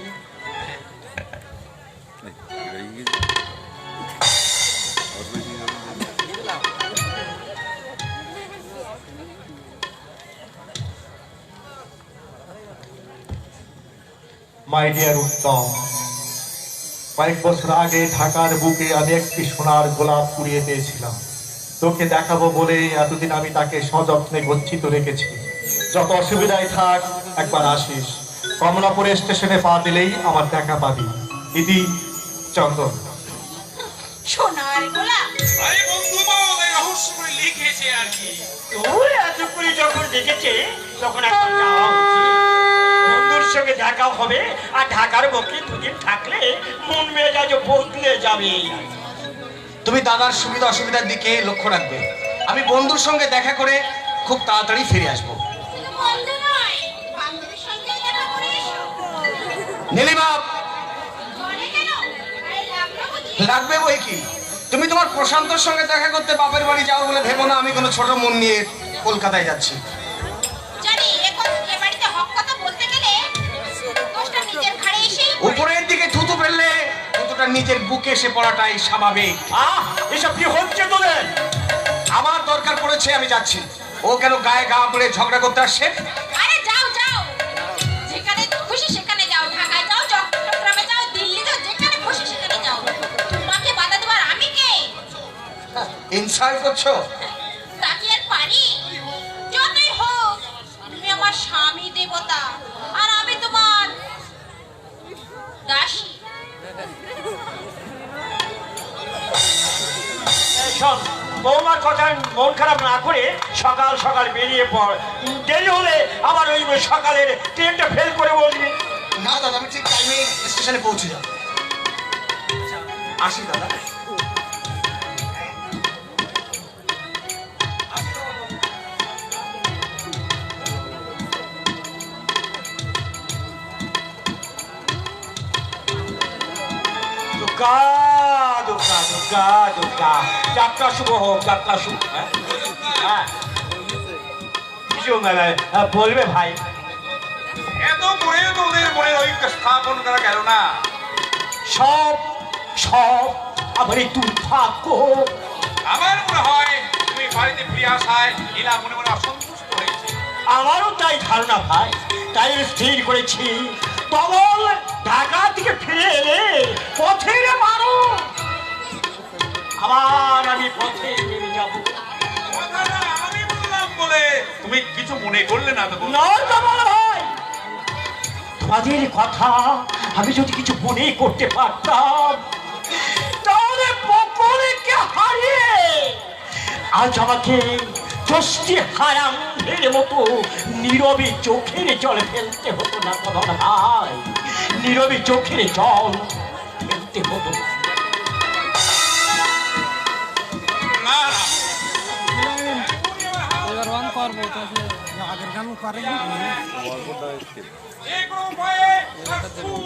মাই ডিয়ার উত্তম, কয়েক বছর আগে ঢাকার বুকে আমি একটি সোনার গোলাপ কুড়িয়ে পেয়েছিলাম। তোকে দেখাবো বলে এতদিন আমি তাকে সযত্নে গচ্ছিত রেখেছি। যত অসুবিধায় থাক একবার আসিস। কমলাপুর স্টেশনে পা দিলেই আমার দেখা পাবি। ইতি চন্দন। সোনার গোলাপ। আরে বন্ধু বাবা রহস্য করে লিখেছে আর কি। ওই এত করে যখন দেখেছে তখন এখন যাওয়া উচিত। বন্ধুর সঙ্গে দেখা হবে, আর ঢাকার বুকে দুদিন থাকলে মন মেজাজ বদলে যাবে। তুমি দাদার সুবিধা অসুবিধার দিকে লক্ষ্য রাখবে। আমি বন্ধুর সঙ্গে দেখা করে খুব তাড়াতাড়ি ফিরে আসবো। শুধু বন্ধু নয়, বান্ধবীর সঙ্গে দেখা করে এসো। নীলিমা, ঘরে কেন? এই লাগলো বুঝি? লাগবে বই কি? তুমি তোমার প্রশান্তর সঙ্গে দেখা করতে বাপের বাড়ি যাও বলে ভেবো না আমি কোনো ছোট মন নিয়ে কলকাতায় যাচ্ছি। জানি এ বাড়িতে হক কথা বলতে গেলে দোষটা নিজের ঘাড়ে এসেই পড়ে। উপরের দিকে থুতু ফেললে থুতুটা নিজের বুকে এসে পড়াটাই স্বাভাবিক। এসব কি হচ্ছে তোদের? আমার দরকার পড়েছে, আমি যাচ্ছি। ও কেন গায়ে গা পড়ে ঝগড়া করতে আসছে? আরে যাও যাও, যেখানে খুশি বিশ্বাস করছো? তা কি আর পারি? যতই হোক তুমি আমার স্বামী দেবতা আর আমি তোমার দাসী। শোন, বৌমার কথা মন খারাপ না করে সকাল সকাল বেরিয়ে পড়। দেরি হলে আবার ওই সকালের ট্রেনটা ফেল করে বলবি। না দাদা, আমি ঠিক টাইমে স্টেশনে পৌঁছে যাব। আসি দাদা। দুর্গা দুর্গা দুর্গা দুর্গা, যাত্রা শুভ হোক, যাত্রা শুভ। হ্যাঁ কিছু বলবে ভাই? এত করে তোদের মনের ঐক্য স্থাপন করা গেল না। সব সব আমার এই দুর্ভাগ্য। আমার মনে হয় তুমি বাড়িতে ফিরে আসায় লীলা মনে মনে অসন্তুষ্ট হয়েছে। আমারও তাই ধারণা ভাই, তাই স্থির করেছি কমল ঢাকা থেকে ফিরে এলে পথের মানুষ আবার আমি পথে নেমে যাব। কথাটা আমি বললাম বলে তুমি কিছু মনে করলে না তো? নয় কমল ভাই, তোমাদের কথা আমি যদি কিছু মনে করতে পারতাম তাহলে বকলেকে হারিয়ে আজ আমাকে দোষটি হারামের মতো নীরবে চোখের জল ফেলতে হতো না কমল ভাই, নীরবে চোখের জল ফেলতে হতো না। না না, যে কোনো উপায়ে তার সুখ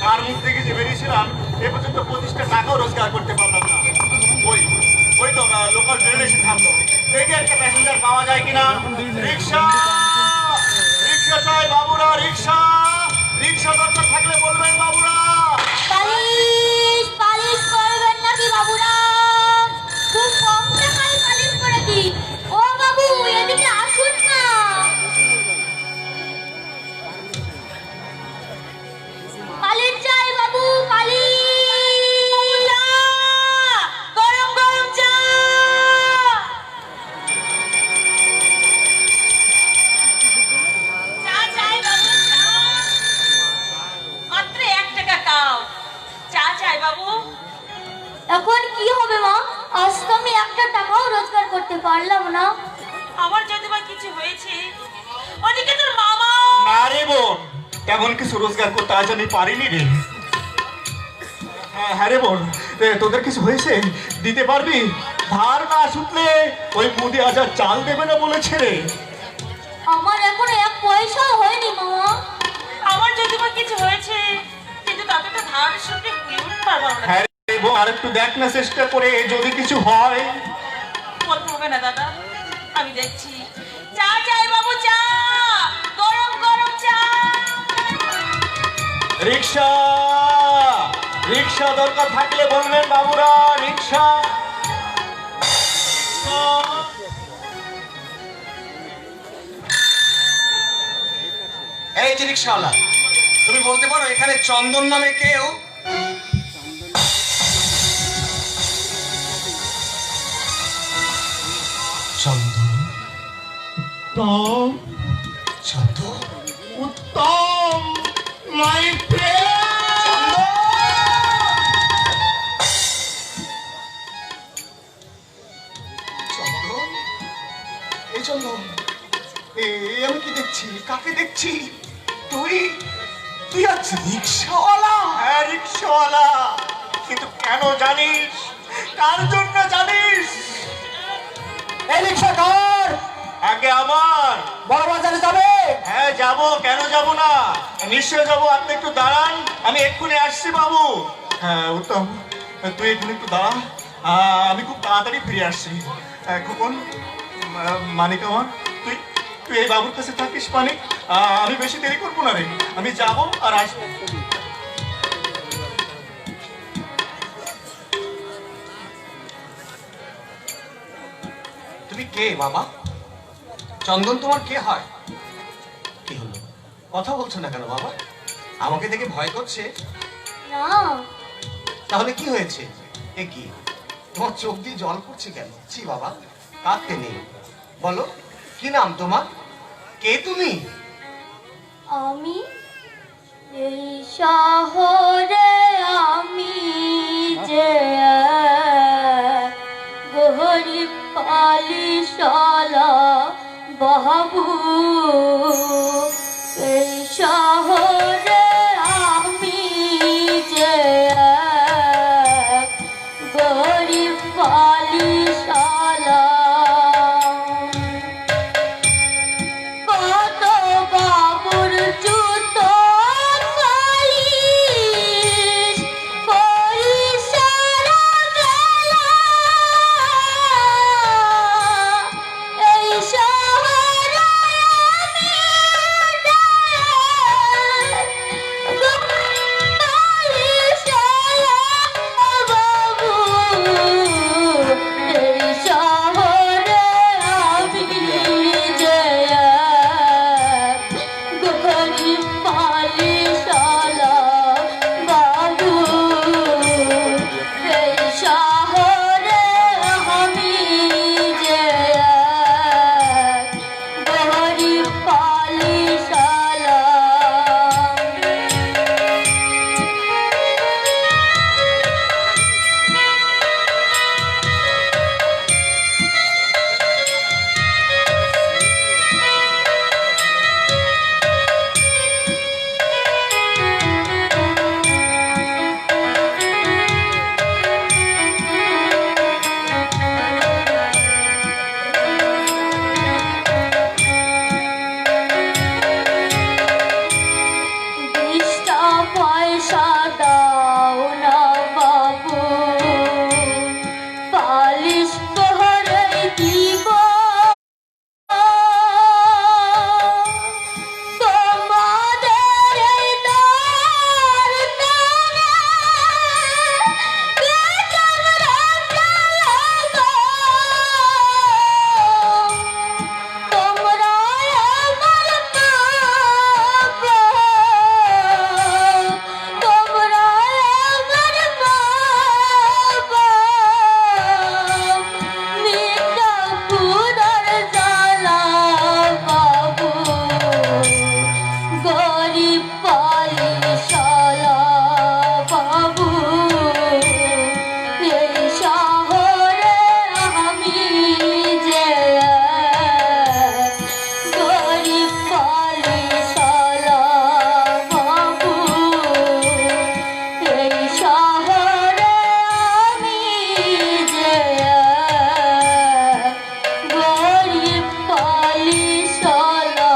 তার মুখ থেকে যে বেরিয়েছিলাম এ পর্যন্ত 25টা টাকাও রোজগার করতে পারলাম না। ওই ওই তো লোকাল ট্রেন এসে থামলো, দেখি একটা প্যাসেঞ্জার পাওয়া যায় কিনা। রিক্সা রিক্সা চাই বাবুরা, রিক্সা রিক্সা দরকার থাকলে বলবেন বাবুরা। পালিশ পালিশ করবেন নাকি বাবুরাম? খুব কম টাকায় পালিশ করে দিই। ও বাবু, এদিকে আসুন না। পালিশ চাই বাবু, পালিশ। গরম গরম চা। চা চাই বাবু, চা। মাত্র 1 টাকা কাপ চা চাই বাবু। এখন কি হবে মা? আজ তো আমি একটা টাকাও রোজগার করতে পারলাম না। আমার যদি বা কিছু হয়েছে, ওদিকে তোর মামা। না রে বোন, তেমন কিছু রোজগার করতে আজ আমি পারিনি রে। হ্যাঁ রে বোন, তোদের কিছু হয়েছে? দিতে পারবি? ধার না শুনলে ওই মুদি আজ আর চাল দেবে না বলেছে রে। আমার এখনো 1 পয়সাও হয়নি মামা। আমার যদি বা কিছু হয়েছে, কিন্তু তাতে তো ধার শুনতে কুড়িয়ে উঠতে পারবো না। হ্যাঁ রে বোন, আর একটু দেখ না চেষ্টা করে, যদি কিছু হয়। বলতে হবে না দাদা, আমি দেখছি। চা চাই বাবু, চা। গরম গরম চা। রিক্সা রিক্সা দরকার থাকলে বলবেন বাবুরা, রিক্সা। এই যে রিক্সাওয়ালা, তুমি বলতে পারো এখানে চন্দন নামে কেউ? চন্দন? উত্তম? চন্দন? উত্তম মাই ফ্রেন্ড। চন্দন? এই চন্দন, আমি কি দেখছি? কাকে দেখছি? তুই তুই আজ রিক্সাওয়ালা? হ্যাঁ রিক্সাওয়ালা, কিন্তু কেন জানিস? কার জন্য জানিস? এই রিক্সা কার? আগে আমার। বড় বাজারে যাবে? হ্যাঁ যাবো, কেন যাব না? নিশ্চয় যাবো, আপনি একটু দাঁড়ান, আমি এক্ষুনি আসছি বাবু। হ্যাঁ উত্তম, তুই এখানে একটু দাঁড়া, আমি খুব তাড়াতাড়ি ফিরে আসছি। খোকন, মানিক আমার, তুই তুই এই বাবুর কাছে থাকিস মানিক, আমি বেশি দেরি করবো না রে, আমি যাবো আর আসবো। তুমি তুমি কে বাবা? চন্দন তোমার কে হয়? কি হলো, কথা বলছো না কেন বাবা? আমাকে দেখে ভয় করছে? না, তাহলে কি হয়েছে? এ কি, তোমার চোখ দিয়ে জল পড়ছে কেন? ছি বাবা, কাঁদতে নেই। বলো, কি নাম তোমার? কে তুমি? আমি এই শহরে আমি যে এক গরিব পালিশালা বাবু, এই শহরে আমি যে এক গরিব পালিশালা। কত বাবুর জুতো পালিশ করি সারা বেলা, এই শহরে আমি পালিশালা বাবু, এই শহরে আমি যে গরিব পালিশালা বাবু, এই শহরে আমি যে গরিব পালিশালা। বিশটা পয়সা দাও না বাবু, পালিশ করে দিব তোমাদের এই দর তারা, বেজান রাখা লাগো। তোমরা আমার বাবা, তোমরা আমার বাবা, মিঠা ক্ষুধার জ্বালা বাবু, গরিব পালিশালা বাবু, এই শহরে আমি যে গরিব পালিশালা বাবু, এই শহরে আমি যে গরিব পালিশালা।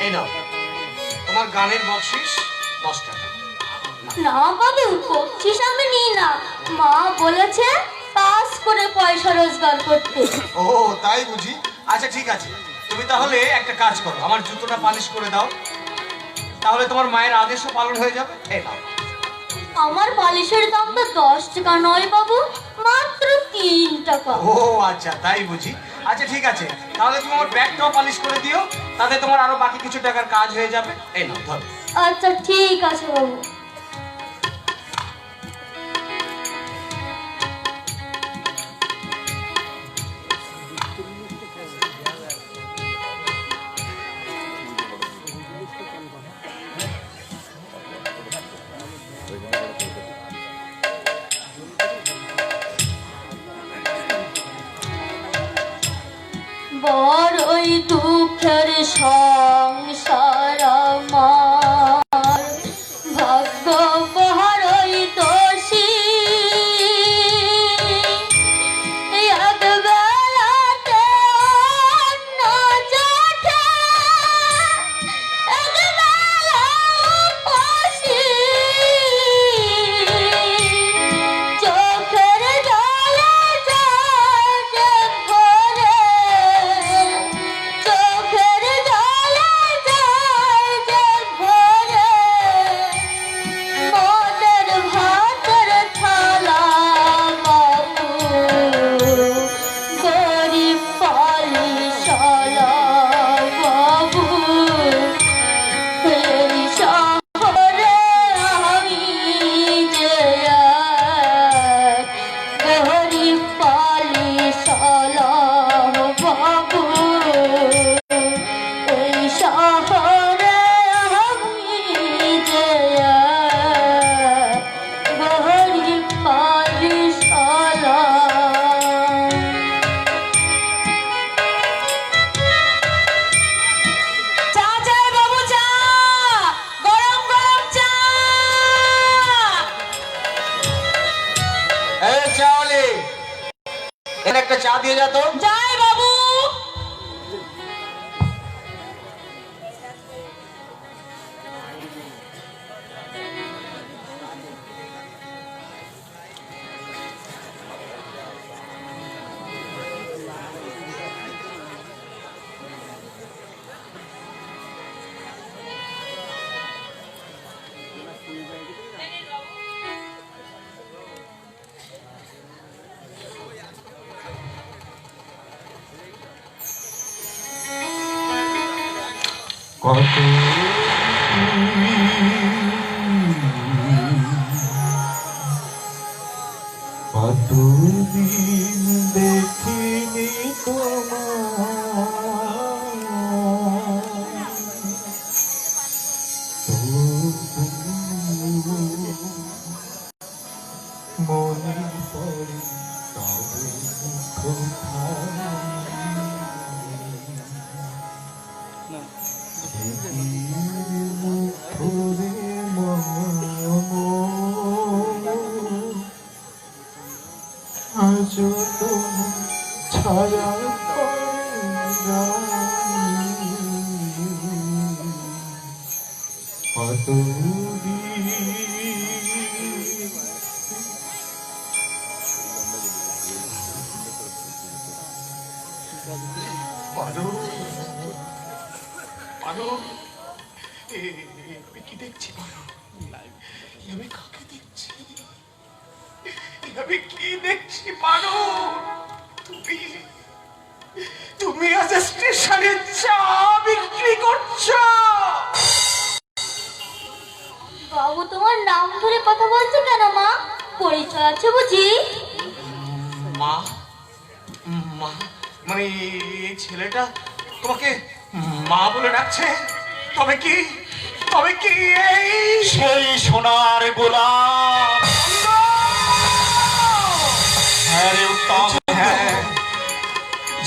এই নাও, তোমার গানের বকশিস 10 টাকা। না বাবু, বকশিস আমি নিই না, মা বলেছে কাজ করে পয়সা রোজগার করতে। ও তাই বুঝি? আচ্ছা ঠিক আছে, তুমি তাহলে একটা কাজ করো, আমার জুতোটা পালিশ করে দাও, তাহলে তোমার মায়ের আদেশও পালন হয়ে যাবে। এই নাও। আমার পালিশের দাম তো 10 টাকা নয় বাবু, মাত্র 3 টাকা। ও আচ্ছা তাই বুঝি। আচ্ছা ঠিক আছে, তাহলে তুমি আমার ব্যাগটাও পালিশ করে দিও, তাতে তোমার আরো বাকি কিছু টাকার কাজ হয়ে যাবে। এই নাও ধরো। আচ্ছা ঠিক আছে বাবু। বড়ই দুঃখের সংসার আমার, ভাগ্য বড়ই দোষী, এক বেলাতে অন্ন জোটে, এক বেলা উপোসী, চোখের জলে জল ভরে, চোখের জলে জল দিয়ে যা তো। যাই বাবু। কত কতদিন দেখিনি মনে পড়ে তবে ছায়া কি দেখছি? আমি কাকে দেখছি? আমি কি দেখছি? তুমি আজ স্টেশনে চা বিক্রি করছো? বাবু তোমার নাম ধরে কথা বলছো কেন মা? পরিচয় আছে বুঝি? মা মা মানে এই ছেলেটা তোমাকে মা বলে ডাকছে? তবে কি এই সেই সোনার গোলাপ? হ্যাঁ রে উত্তম, হ্যাঁ,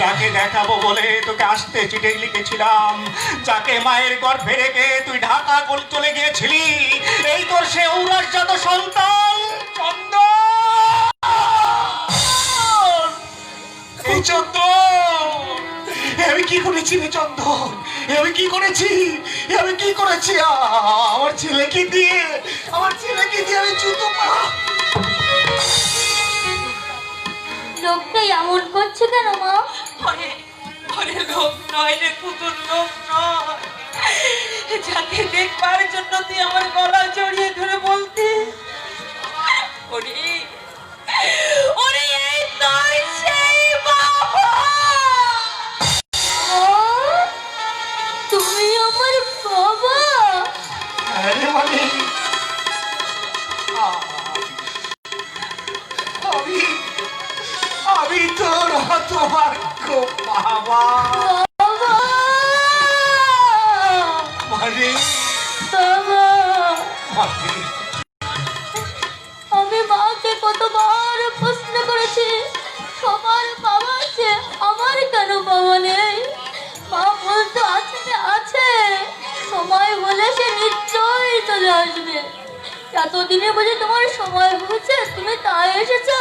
যাকে দেখাবো বলে তোকে আসতে চিঠি লিখেছিলাম, যাকে মায়ের গর্ভে রেখে তুই ঢাকা চলে গিয়েছিলি, এই তোর সে ঔরাসজাত সন্তান চন্দন। এই চন্দন, আমি কি করেছি রে চন্দন? আমি কি করেছি? আমার ছেলেকে দিয়ে আমি জুতো পা। লোকটা এমন করছে কেন মা? ওরে লোক নয় রে পুতুল, লোক নয়। যাকে দেখবার জন্য তুই আমার গলা জড়িয়ে ধরে বলতি, ওরে এই তোর সেই বাবা। তুমি আমার বাবা? আরে মানে আমি তোর হতভাগ্য বাবা। বাবা মানে আমি মাকে কতবার প্রশ্ন করেছি, সবার বাবা আছে, আমার কেন বাবা নেই? মা বলতো আছে, সময় হলে সে নিশ্চয়ই চলে আসবে। এতদিনে বুঝি তোমার সময় হয়েছে, তুমি তাই এসেছো?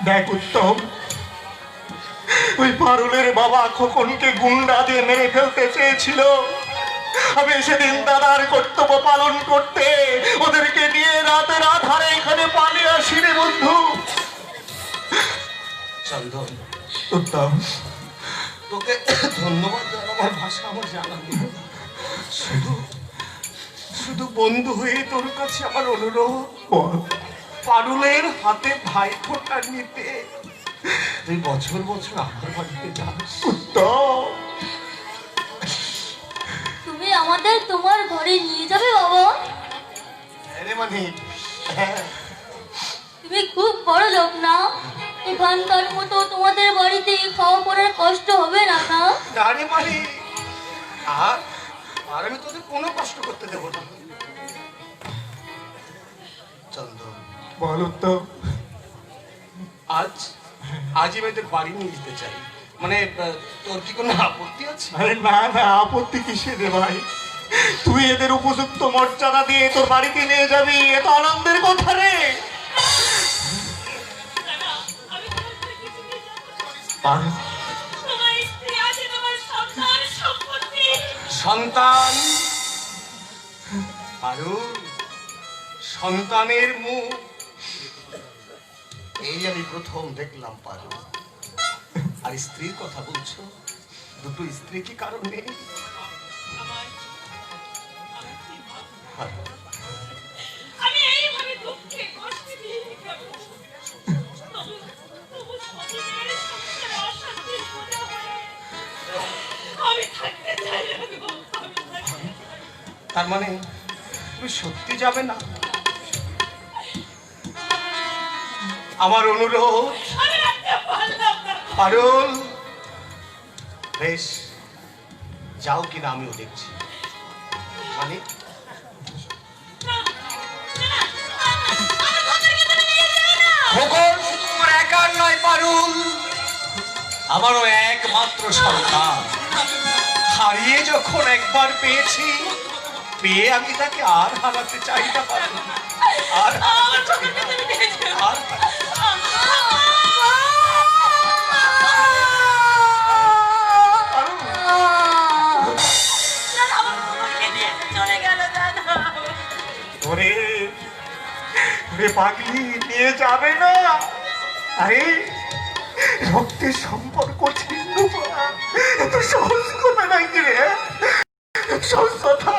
দেখ উত্তম, ওই পারুলের বাবা খোকনকে গুন্ডা দিয়ে মেরে ফেলতে চেয়েছিল। আমি সেদিন দাদার কর্তব্য পালন করতে ওদেরকে নিয়ে রাতের আধারে এখানে পালিয়ে আসি রে বন্ধু। চন্দন, উত্তম, তোকে ধন্যবাদ জানাবার ভাষা আমার জানা নেই। শুধু বন্ধু হয়ে তোর কাছে আমার অনুরোধ, পারুলের হাতে ভাইফোঁটা নিতে তুই বছর আমার বাড়িতে যাস। উত্তম, তুমি আমাদের তোমার ঘরে নিয়ে যাবে বাবা? আরে মানে তুমি খুব বড় লোক না? এখানকার মতো তোমাদের বাড়িতে খাওয়া পড়ার কষ্ট হবে না? আরে মানে আর আমি তোদের কোনো কষ্ট করতে দেবো না। চন্দন, বল উত্তম। আজই আমি তোর বাড়ি নিয়ে যেতে চাই। মানে তোর কি কোনো আপত্তি আছে? আরে না, আপত্তি কিসের রে ভাই? তুই এদের উপযুক্ত মর্যাদা দিয়ে তোর বাড়িতে নিয়ে যাবি, এত আনন্দের কথা রে। পারুল, তোমার স্ত্রী আছে, তোমার সন্তান সম্পত্তি। সন্তান? পারুল, সন্তানের মুখ এই আমি প্রথম দেখলাম পারুল। আর স্ত্রীর কথা বলছো, দুটো স্ত্রী কি কারণ নেই? আমি এইভাবে দুঃখে কষ্টে দিয়ে গেলাম। তবু সতীনের সংসারে অশান্তির বোঝা হয়ে আমি থাকতে চাই না গো, আমি থাকতে। তার মানে তুমি সত্যি যাবে না? আমার অনুরোধ আমি রাখতে পারলাম না। পারুল, বেশ যাও কিনা আমিও দেখছি। মানে তোমার একার নয় পারুল, আমারও একমাত্র সন্তান। হারিয়ে যখন একবার পেয়েছি, পেয়ে আমি তাকে আর হারাতে চাই না পারুল, আর হারাতে চাই না, আর চলে গেল দাদা। ওরে ওরে পাগলি, নিয়ে যাবে না। আরে রক্তের সম্পর্ক ছিন্ন করা এত সহজ কথা নাকি রে? সহজ কথা।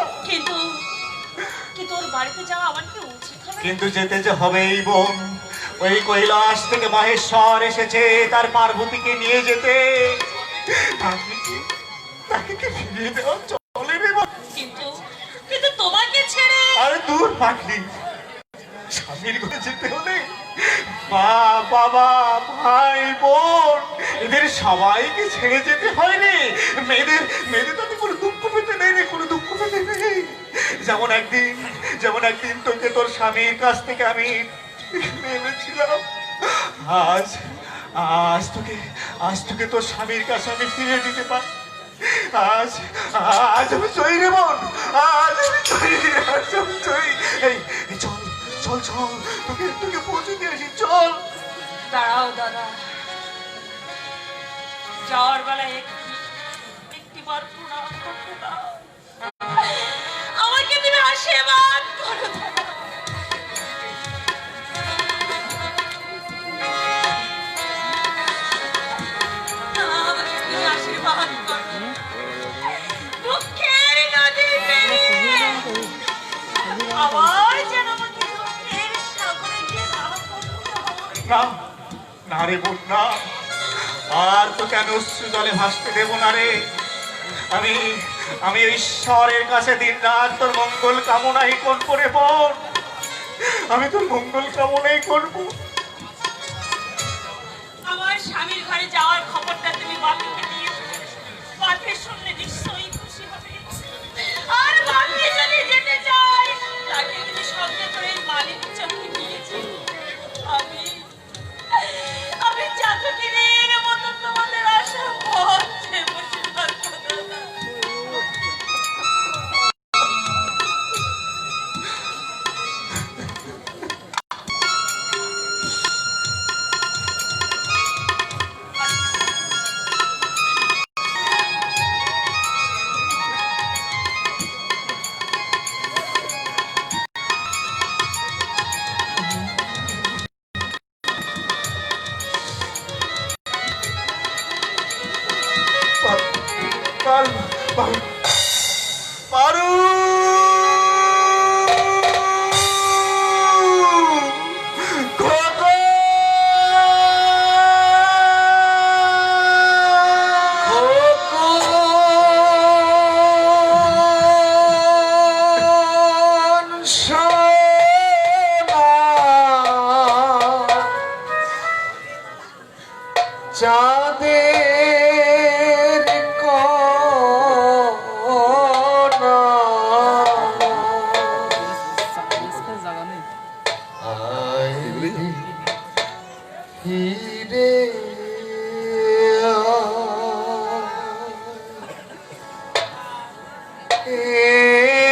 কিন্তু ওর বাড়িতে যাওয়া আমার কি উচিত হবে? কিন্তু যেতে যে হবেই বোন। ওই কৈলাস থেকে মহেশ্বর এসেছে তার পার্বতীকে নিয়ে যেতে। তাকে কি ফিরিয়ে দেওয়া চলে রে বোন? কিন্তু তোমাকে ছেড়ে। আরে দূর পাগলি, স্বামীর ঘরে যেতে হলে মা বাবা ভাই বোন এদের সবাইকে ছেড়ে যেতে হয় রে। মেয়েদের তাতে কোনো দুঃখ পেতে নেই রে, কোনো দুঃখ পেতে নেই। যেমন একদিন তোকে তোর স্বামীর কাছ থেকে আমি এনেছিলাম, আজ তোকে তোর স্বামীর কাছে আমি ফিরিয়ে দিতে পারি। আজ আমি জয়ী রে বোন, আজ আমি জয়ী। এই চল চল চল, তোকে পৌঁছে দিয়ে আসি, চল। দাঁড়াও দাদা, যাওয়ার বেলায় একটিবার প্রণাম করতে দাও। আমাকে তুমি আশীর্বাদ করো দাদা। আমাকে তুমি আশীর্বাদ করো। দুঃখের নদী পেরিয়ে আবার যেন আমাকে দুঃখের সাগরে গিয়ে ভালো করতে হয়। না না রে বোন, না, আর তো কেন অশ্রু জলে ভাসতে দেব না রে। আমি ঈশ্বরের কাছে দিন রাত তোর মঙ্গল কামনাই করবো রে বোন, আমি তোর মঙ্গল কামনাই করবো। আমার স্বামীর ঘরে যাওয়ার খবরটা তুমি বাপিকে দিয়েছো। বাপি শুনলে নিশ্চয়ই খুশি হবে। আর বাপি যদি যেতে চায় তাকে তুমি সঙ্গে করে মালিক চোখে নিয়েছি। আমি চাতুকিরের মতো তোমাদের আশা পথে বসে থাকবো দাদা। পারু চাঁদের কোনা ফিরে আয়।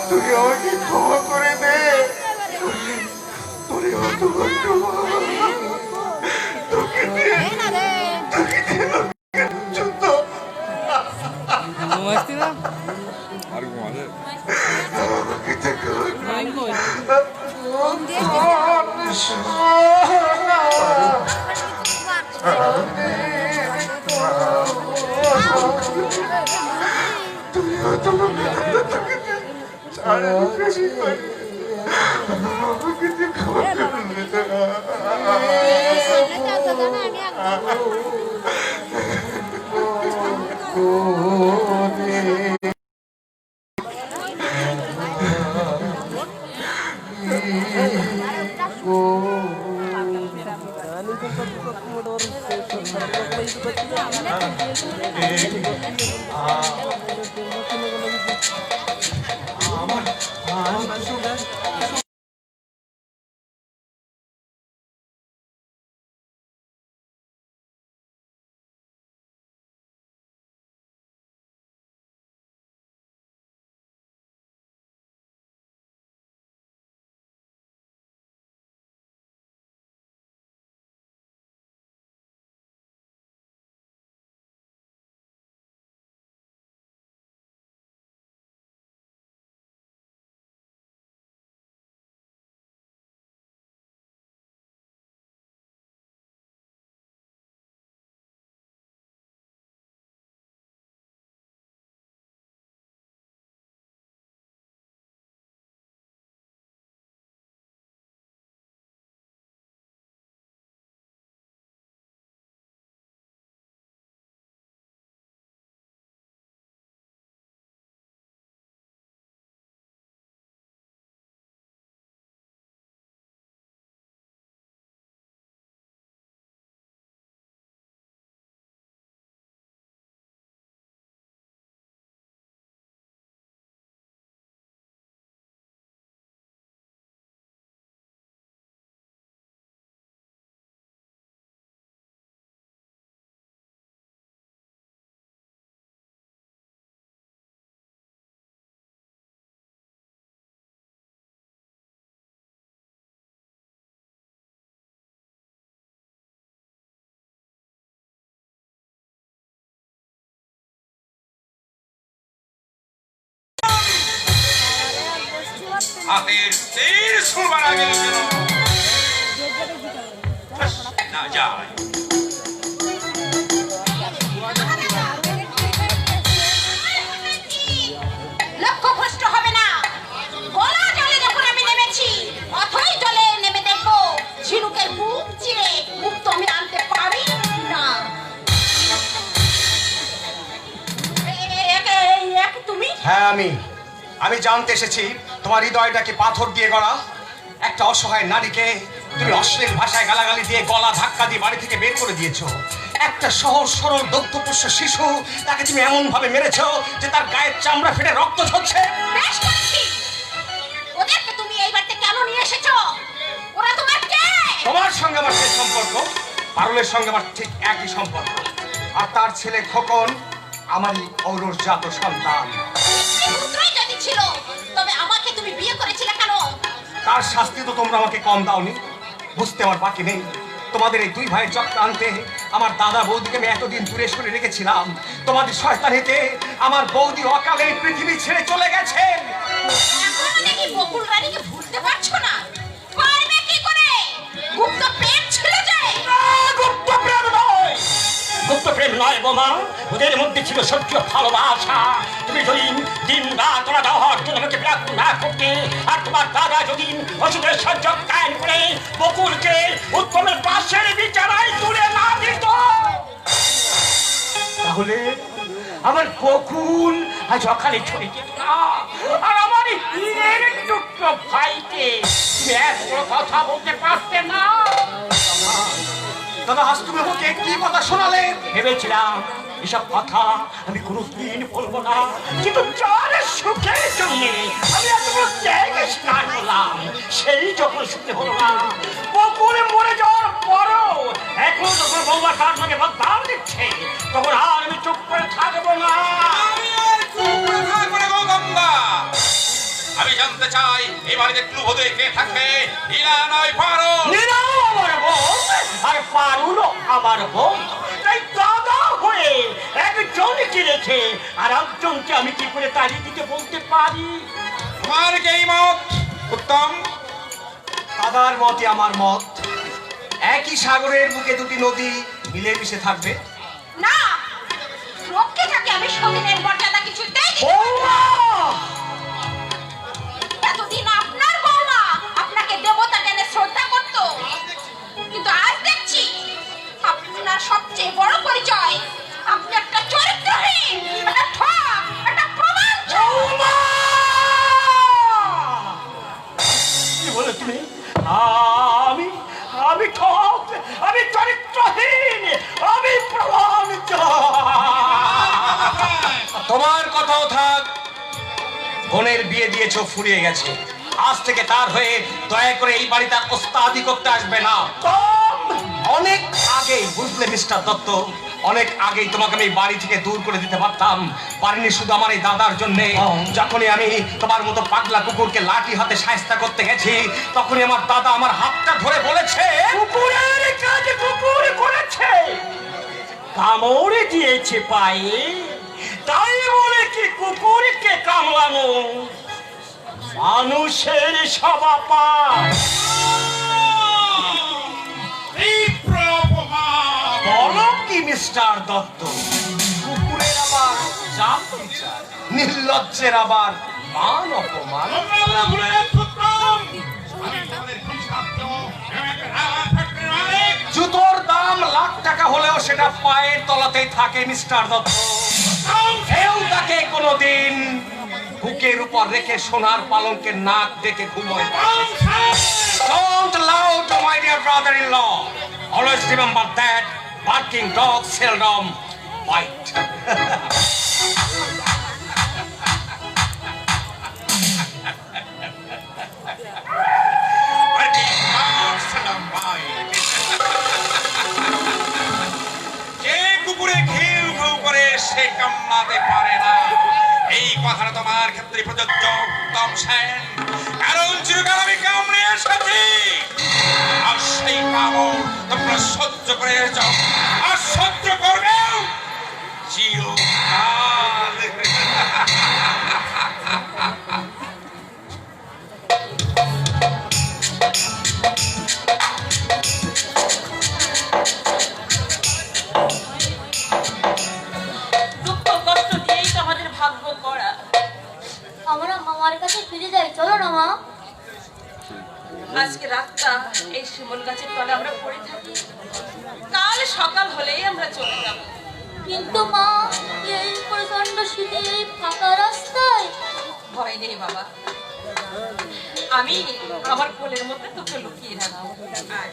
তুই আমাকে ক্ষমা করে দে। তোরে অত তোকে দিয়ে যুদ্ধ আর ঘুমালে হাতের তীর ছোঁবার আগে যেন না যায়। লক্ষ্য ভ্রষ্ট হবে না। গলা জলে যখন আমি নেমেছি, অথই জলে নেমে দেখবো ঝিনুকের বুক চিরে মুক্ত আমি আনতে পারি না। তুমি? হ্যাঁ, আমি জানতে এসেছি তোমার হৃদয়টা কি পাথর দিয়ে গড়া। একটা অসহায় নারীকে তুমি অশ্লীল ভাষায় গালাগালি দিয়ে গলা ধাক্কা দিয়ে বাড়ি থেকে বের করে দিয়েছো। একটা সহজ সরল দগ্ধপুষ্ট শিশু, তাকে তুমি এমন ভাবে মেরেছো যে তার গায়ের চামড়া ফেটে রক্ত ঝরছে। বেশ করেছি। ওদেরকে তুমি এই বাড়িতে কেন নিয়ে এসেছো? ওরা তোমার কে? তোমার সঙ্গে আমার যে সম্পর্ক, পারুলের সঙ্গে আমার ঠিক একই সম্পর্ক। আর তার ছেলে খোকন আমারই ঔরসজাত সন্তান। পুত্রই যদি ছিল, তবে আমাকে তুমি বিয়ে করেছিলে কেন? তার শাস্তি তো তোমরা আমাকে কম দাওনি। বুঝতে আমার বাকি নেই, তোমাদের এই দুই ভাইয়ের চক্রান্তে আমার দাদা বৌদিকে আমি এতদিন দূরে সরে রেখেছিলাম। তোমাদের শয়তানিতে আমার বৌদি অকালে এই পৃথিবী ছেড়ে চলে গেছে। এখনো নাকি বকুল রানীকে ভুলতে পারছো না? পারবে কি করে? গুপ্ত প্রেম ছিল যে। গুপ্ত প্রেম নয়, গুপ্ত প্রেম নয় বোমা, ওদের মধ্যে ছিল সত্য ভালোবাসা। তুমি যদি দিন রাত ওরা দেওয়ার জন্য আমাকে বিরক্ত না করতে, আর তোমার দাদা যদি ওষুধের সহ্যোগ কায়েম করে বকুলকে উত্তমের পাশের বিছানায় তুলে না দিত, তাহলে আমার বকুল আজ অকালে ছড়ে যেত না। আর আমার এই হীরের টুকরো ভাইকে তুমি এক বড় কথা বলতে পারতে না। দাদা আজ তুমি আমাকে কি কথা শোনালে? ভেবেছিলাম এসব কথা আমি কোনোদিন বলবো না, কিন্তু যার সুখের জন্য আমি এত বড় ত্যাগে স্নান করলাম, সেই যখন শুনতে হলো না বকুলে মরে যাওয়ার পরও এখন যখন বৌমা তার নামে বদনাম দিচ্ছে, তখন আর আমি চুপ করে থাকবো না। আমি আর চুপ করে থাকবো না গো গঙ্গা। আমি জানতে চাই এই বাড়িতে ক্লুভদে কে থাকবে? হীরা নয় পারো। নীরাও আমার বোন আর পারুলও আমার বোন, তাই দাদা হয়ে একজনকে রেখে আর একজনকে আমি কি করে তাড়িয়ে দিতে বলতে পারি? তোমার কি এই মত উত্তম? দাদার মতই আমার মত। একই সাগরের বুকে দুটি নদী মিলেমিশে থাকবে। না, রক্ষে থাকে আমি সতীনের মর্যাদা কিছু দেখি। বৌমা! এতদিন আপনার বৌমা আপনাকে দেবতা জ্ঞানে শ্রদ্ধা করত, কিন্তু আজ দেখছি আপনার সবচেয়ে বড় পরিচয় আপনি একটা চরিত্রহীন, একটা ঠক, একটা প্রমাঞ্চ। কি বলে তুমি? আমি আমি ঠক, আমি চরিত্রহীন, আমি প্রমাণিত। তোমার কথাও থাক। বোনের বিয়ে দিয়েছো, ফুরিয়ে গেছে। আজ থেকে তার হয়ে দয়া করে এই বাড়িতে আর ওস্তাদি করতে আসবে না। অনেক আগেই বুঝলে মিস্টার দত্ত, অনেক আগেই তোমাকে আমি এই বাড়ি থেকে দূর করে দিতে পারতাম। পারিনি শুধু আমার এই দাদার জন্য। যখনই আমি তোমার মতো পাগলা কুকুরকে লাঠি হাতে শায়েস্তা করতে গেছি, তখনই আমার দাদা আমার হাতটা ধরে বলেছে, কুকুরের কাজ কুকুর করেছে, কামড়ে দিয়েছে পায়ে, তাই বলে কি কুকুরকে কামড়ানো মানুষের স্বভাব? এই প্রমাণ। বলো কি মিস্টার দত্ত, কুকুরের আবার জাত বিচার, নির্লজ্জের আবার মান অপমান। তোমরা ভুলে যাচ্ছ উত্তম। আমি তোমাদের হিসাব দেবো। আমি একটা রাবার ফ্যাক্টরির মালিক। জুতোর দাম লাখ টাকা হলেও সেটা পায়ের তলাতেই থাকে মিস্টার দত্ত। কেউ তাকে কোনোদিন বুকের উপর রেখে সোনার পালঙ্কের নাক ডেকে ঘুমোয়। Don't loud to my dear brother-in-law. Always remember that barking dogs seldom bite. যে কুকুরে ঘিউ ঘিউ করে সে কামড়াতে পারে না, এই কথাটা তোমার ক্ষেত্রে প্রযোজ্য উত্তম সেন। কারণ চিরকাল আমি কামড়ে এসেছি, আর সেই কামড় তোমরা সহ্য করে এসেছ, আর সহ্য করবেও চিরকাল। দুঃখ কষ্ট দিয়েই তো আমাদের ভাগ্য করা। আমরা মামার কাছে ফিরে যাই, চলো না মা। আজকে রাতটা এই শিমুল গাছের তলে আমরা পড়ে থাকি, কাল সকাল হলেই আমরা চলে যাব। কিন্তু মা, এই প্রচন্ড শীতে এই ফাঁকা রাস্তায়। ভয় নেই বাবা, আমি আমার কোলের মধ্যে তোকে লুকিয়ে রাখবো। আয়।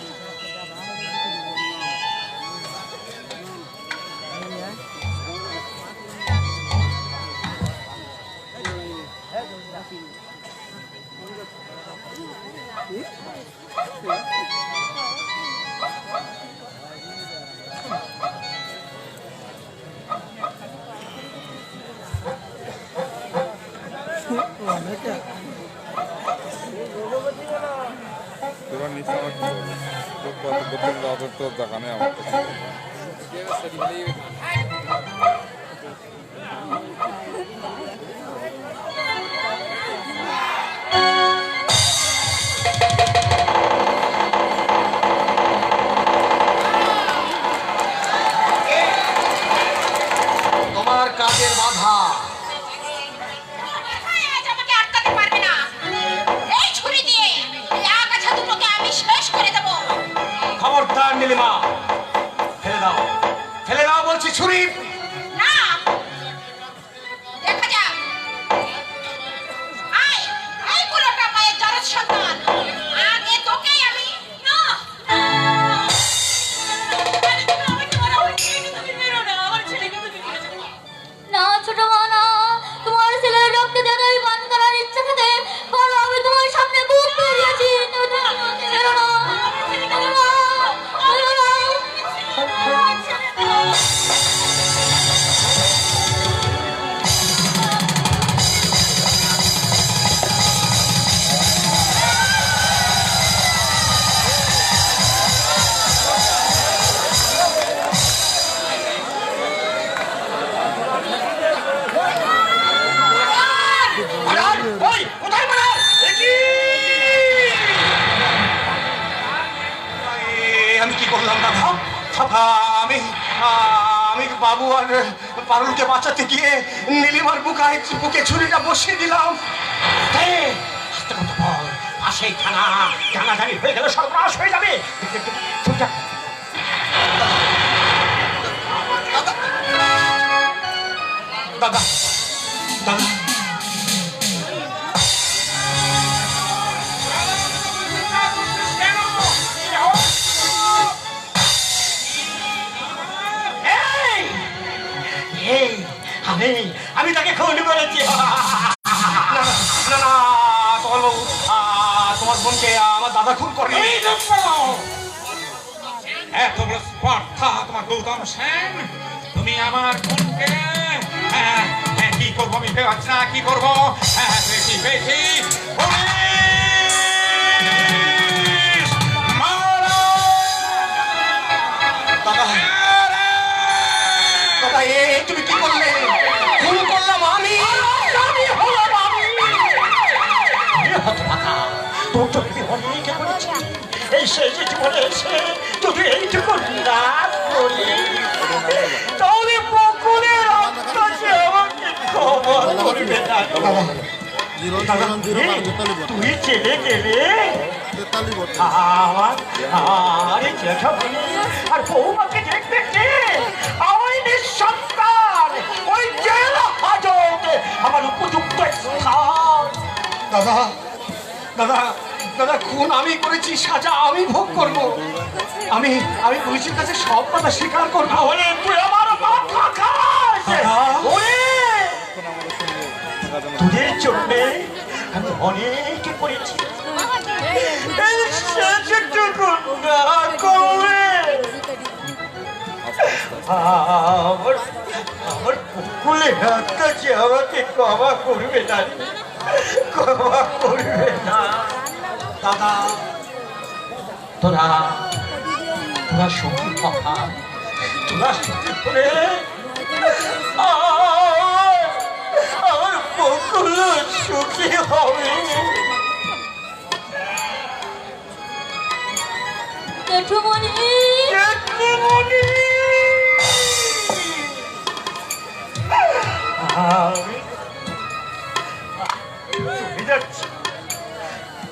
তোরা নিচে আমার কি বলবো? প্রত্যেক রাতের তো দোকানে আমার তোমার কাজের বাধা আজ আমাকে আটকাতে পারবে না। এই ছুরি দিয়ে এই আগাছা দুটোকে আমি শেষ করে দেব। খবরদার নীলিমা, ফেলে দাও বলছি ছুরি। না, দেখা যাক। আয়, এই কুলোটা মায়ের জরজ সন্তান। আগে তোকেই আমি না না ছোট মা না, তোমার ছেলের রক্তে যেন আমি পান করার ইচ্ছা থাকে, বলো আমি তোমার সামনে বুক পেরিয়েছি। ওই কোথায় মারার আমি কি করলাম দাদা? আমি আমি বাবু আর পারুলকে বাঁচাতে গিয়ে নীলিমার বুকে ছুরিটা বসিয়ে দিলাম। পাশেই থানা, জানাজানি হয়ে গেলে সর্বনাশ হয়ে যাবে। দাদা দাদা আমি তাকে খুন করেছি। না তোমার বাবু, তোমার বোনকে আমার দাদা খুন করে। এত বড় স্পর্ধা তোমার গৌতম সেন, তুমি আমার বোনকে কি করবো আমি ভেবে পাচ্ছি না কি করবো। পেয়েছি পেয়েছি, পুলিশ! মারো! দাদা দাদা তুমি কি করলে? খুন করলাম আমি। তোর তো অনেক করেছি, এই সেই যে জীবনে এসে যদি এইটুকু না করি তাহলে বকুলের আত্মাকে আমাকে ক্ষমা করবে না। তুই চেলে গেলে আমার জ্যাঠামণি আর বৌমাকে দেখবে কে? আমার নিঃসন্তান ওই জেল হাজত আমার উপযুক্ত স্থান। দাদা দাদা দাদা খুন আমি করেছি, সাজা আমি ভোগ করব। আমি পুলিশের কাছে সব কথা স্বীকার করবো। তাহলে তুই আমার মাথা খাস। তোদের জন্যে আমি অনেক করেছি, সেটুকু না করে আমার পুকুলে কাছে আমাকে ক্ষমা করবে না, ক্ষমা করবে না। দাদা তোরা সুখী হওয়া, তোরা সুখী করে আমার বকুল সুখী হবে। জেঠুমণি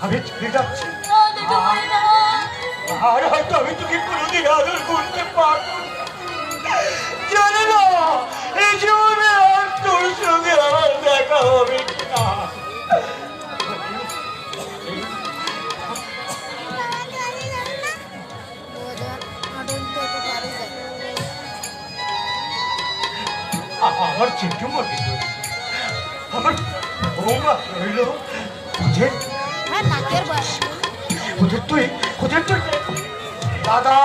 আমি চলে যাচ্ছি, না জেঠুমণি না, আর হয়তো আমি তোকে কোনোদিন আদর করতে পারবো জানি না। এই জীবনে আর তোর সঙ্গে আমার দেখা হবে না। আমার জেঠুমণি আমার বৌমা রইল, ওদের তুই দাদা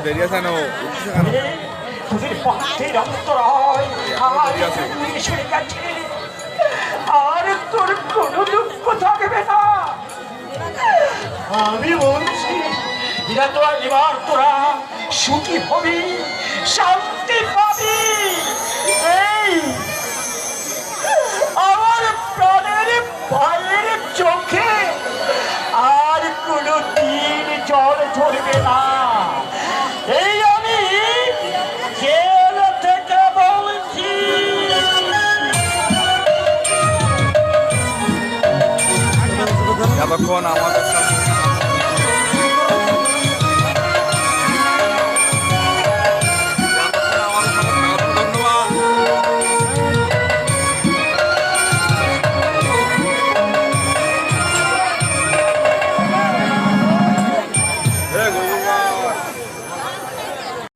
দেরি আছে না, তোদের পথের অন্তরায় আজ দূরে সরে গেছে, আর তোর কোনো দুঃখ থাকবে না। আমি বলছি এবার তোরা সুখী হবি, শান্তি পাবি। এই আমার প্রাণের ভাইয়ের চোখে আর কোনো দিন জল ঝরবে না। এই আমি জেল থেকে বলছি। এতক্ষণ আমাদের সাথে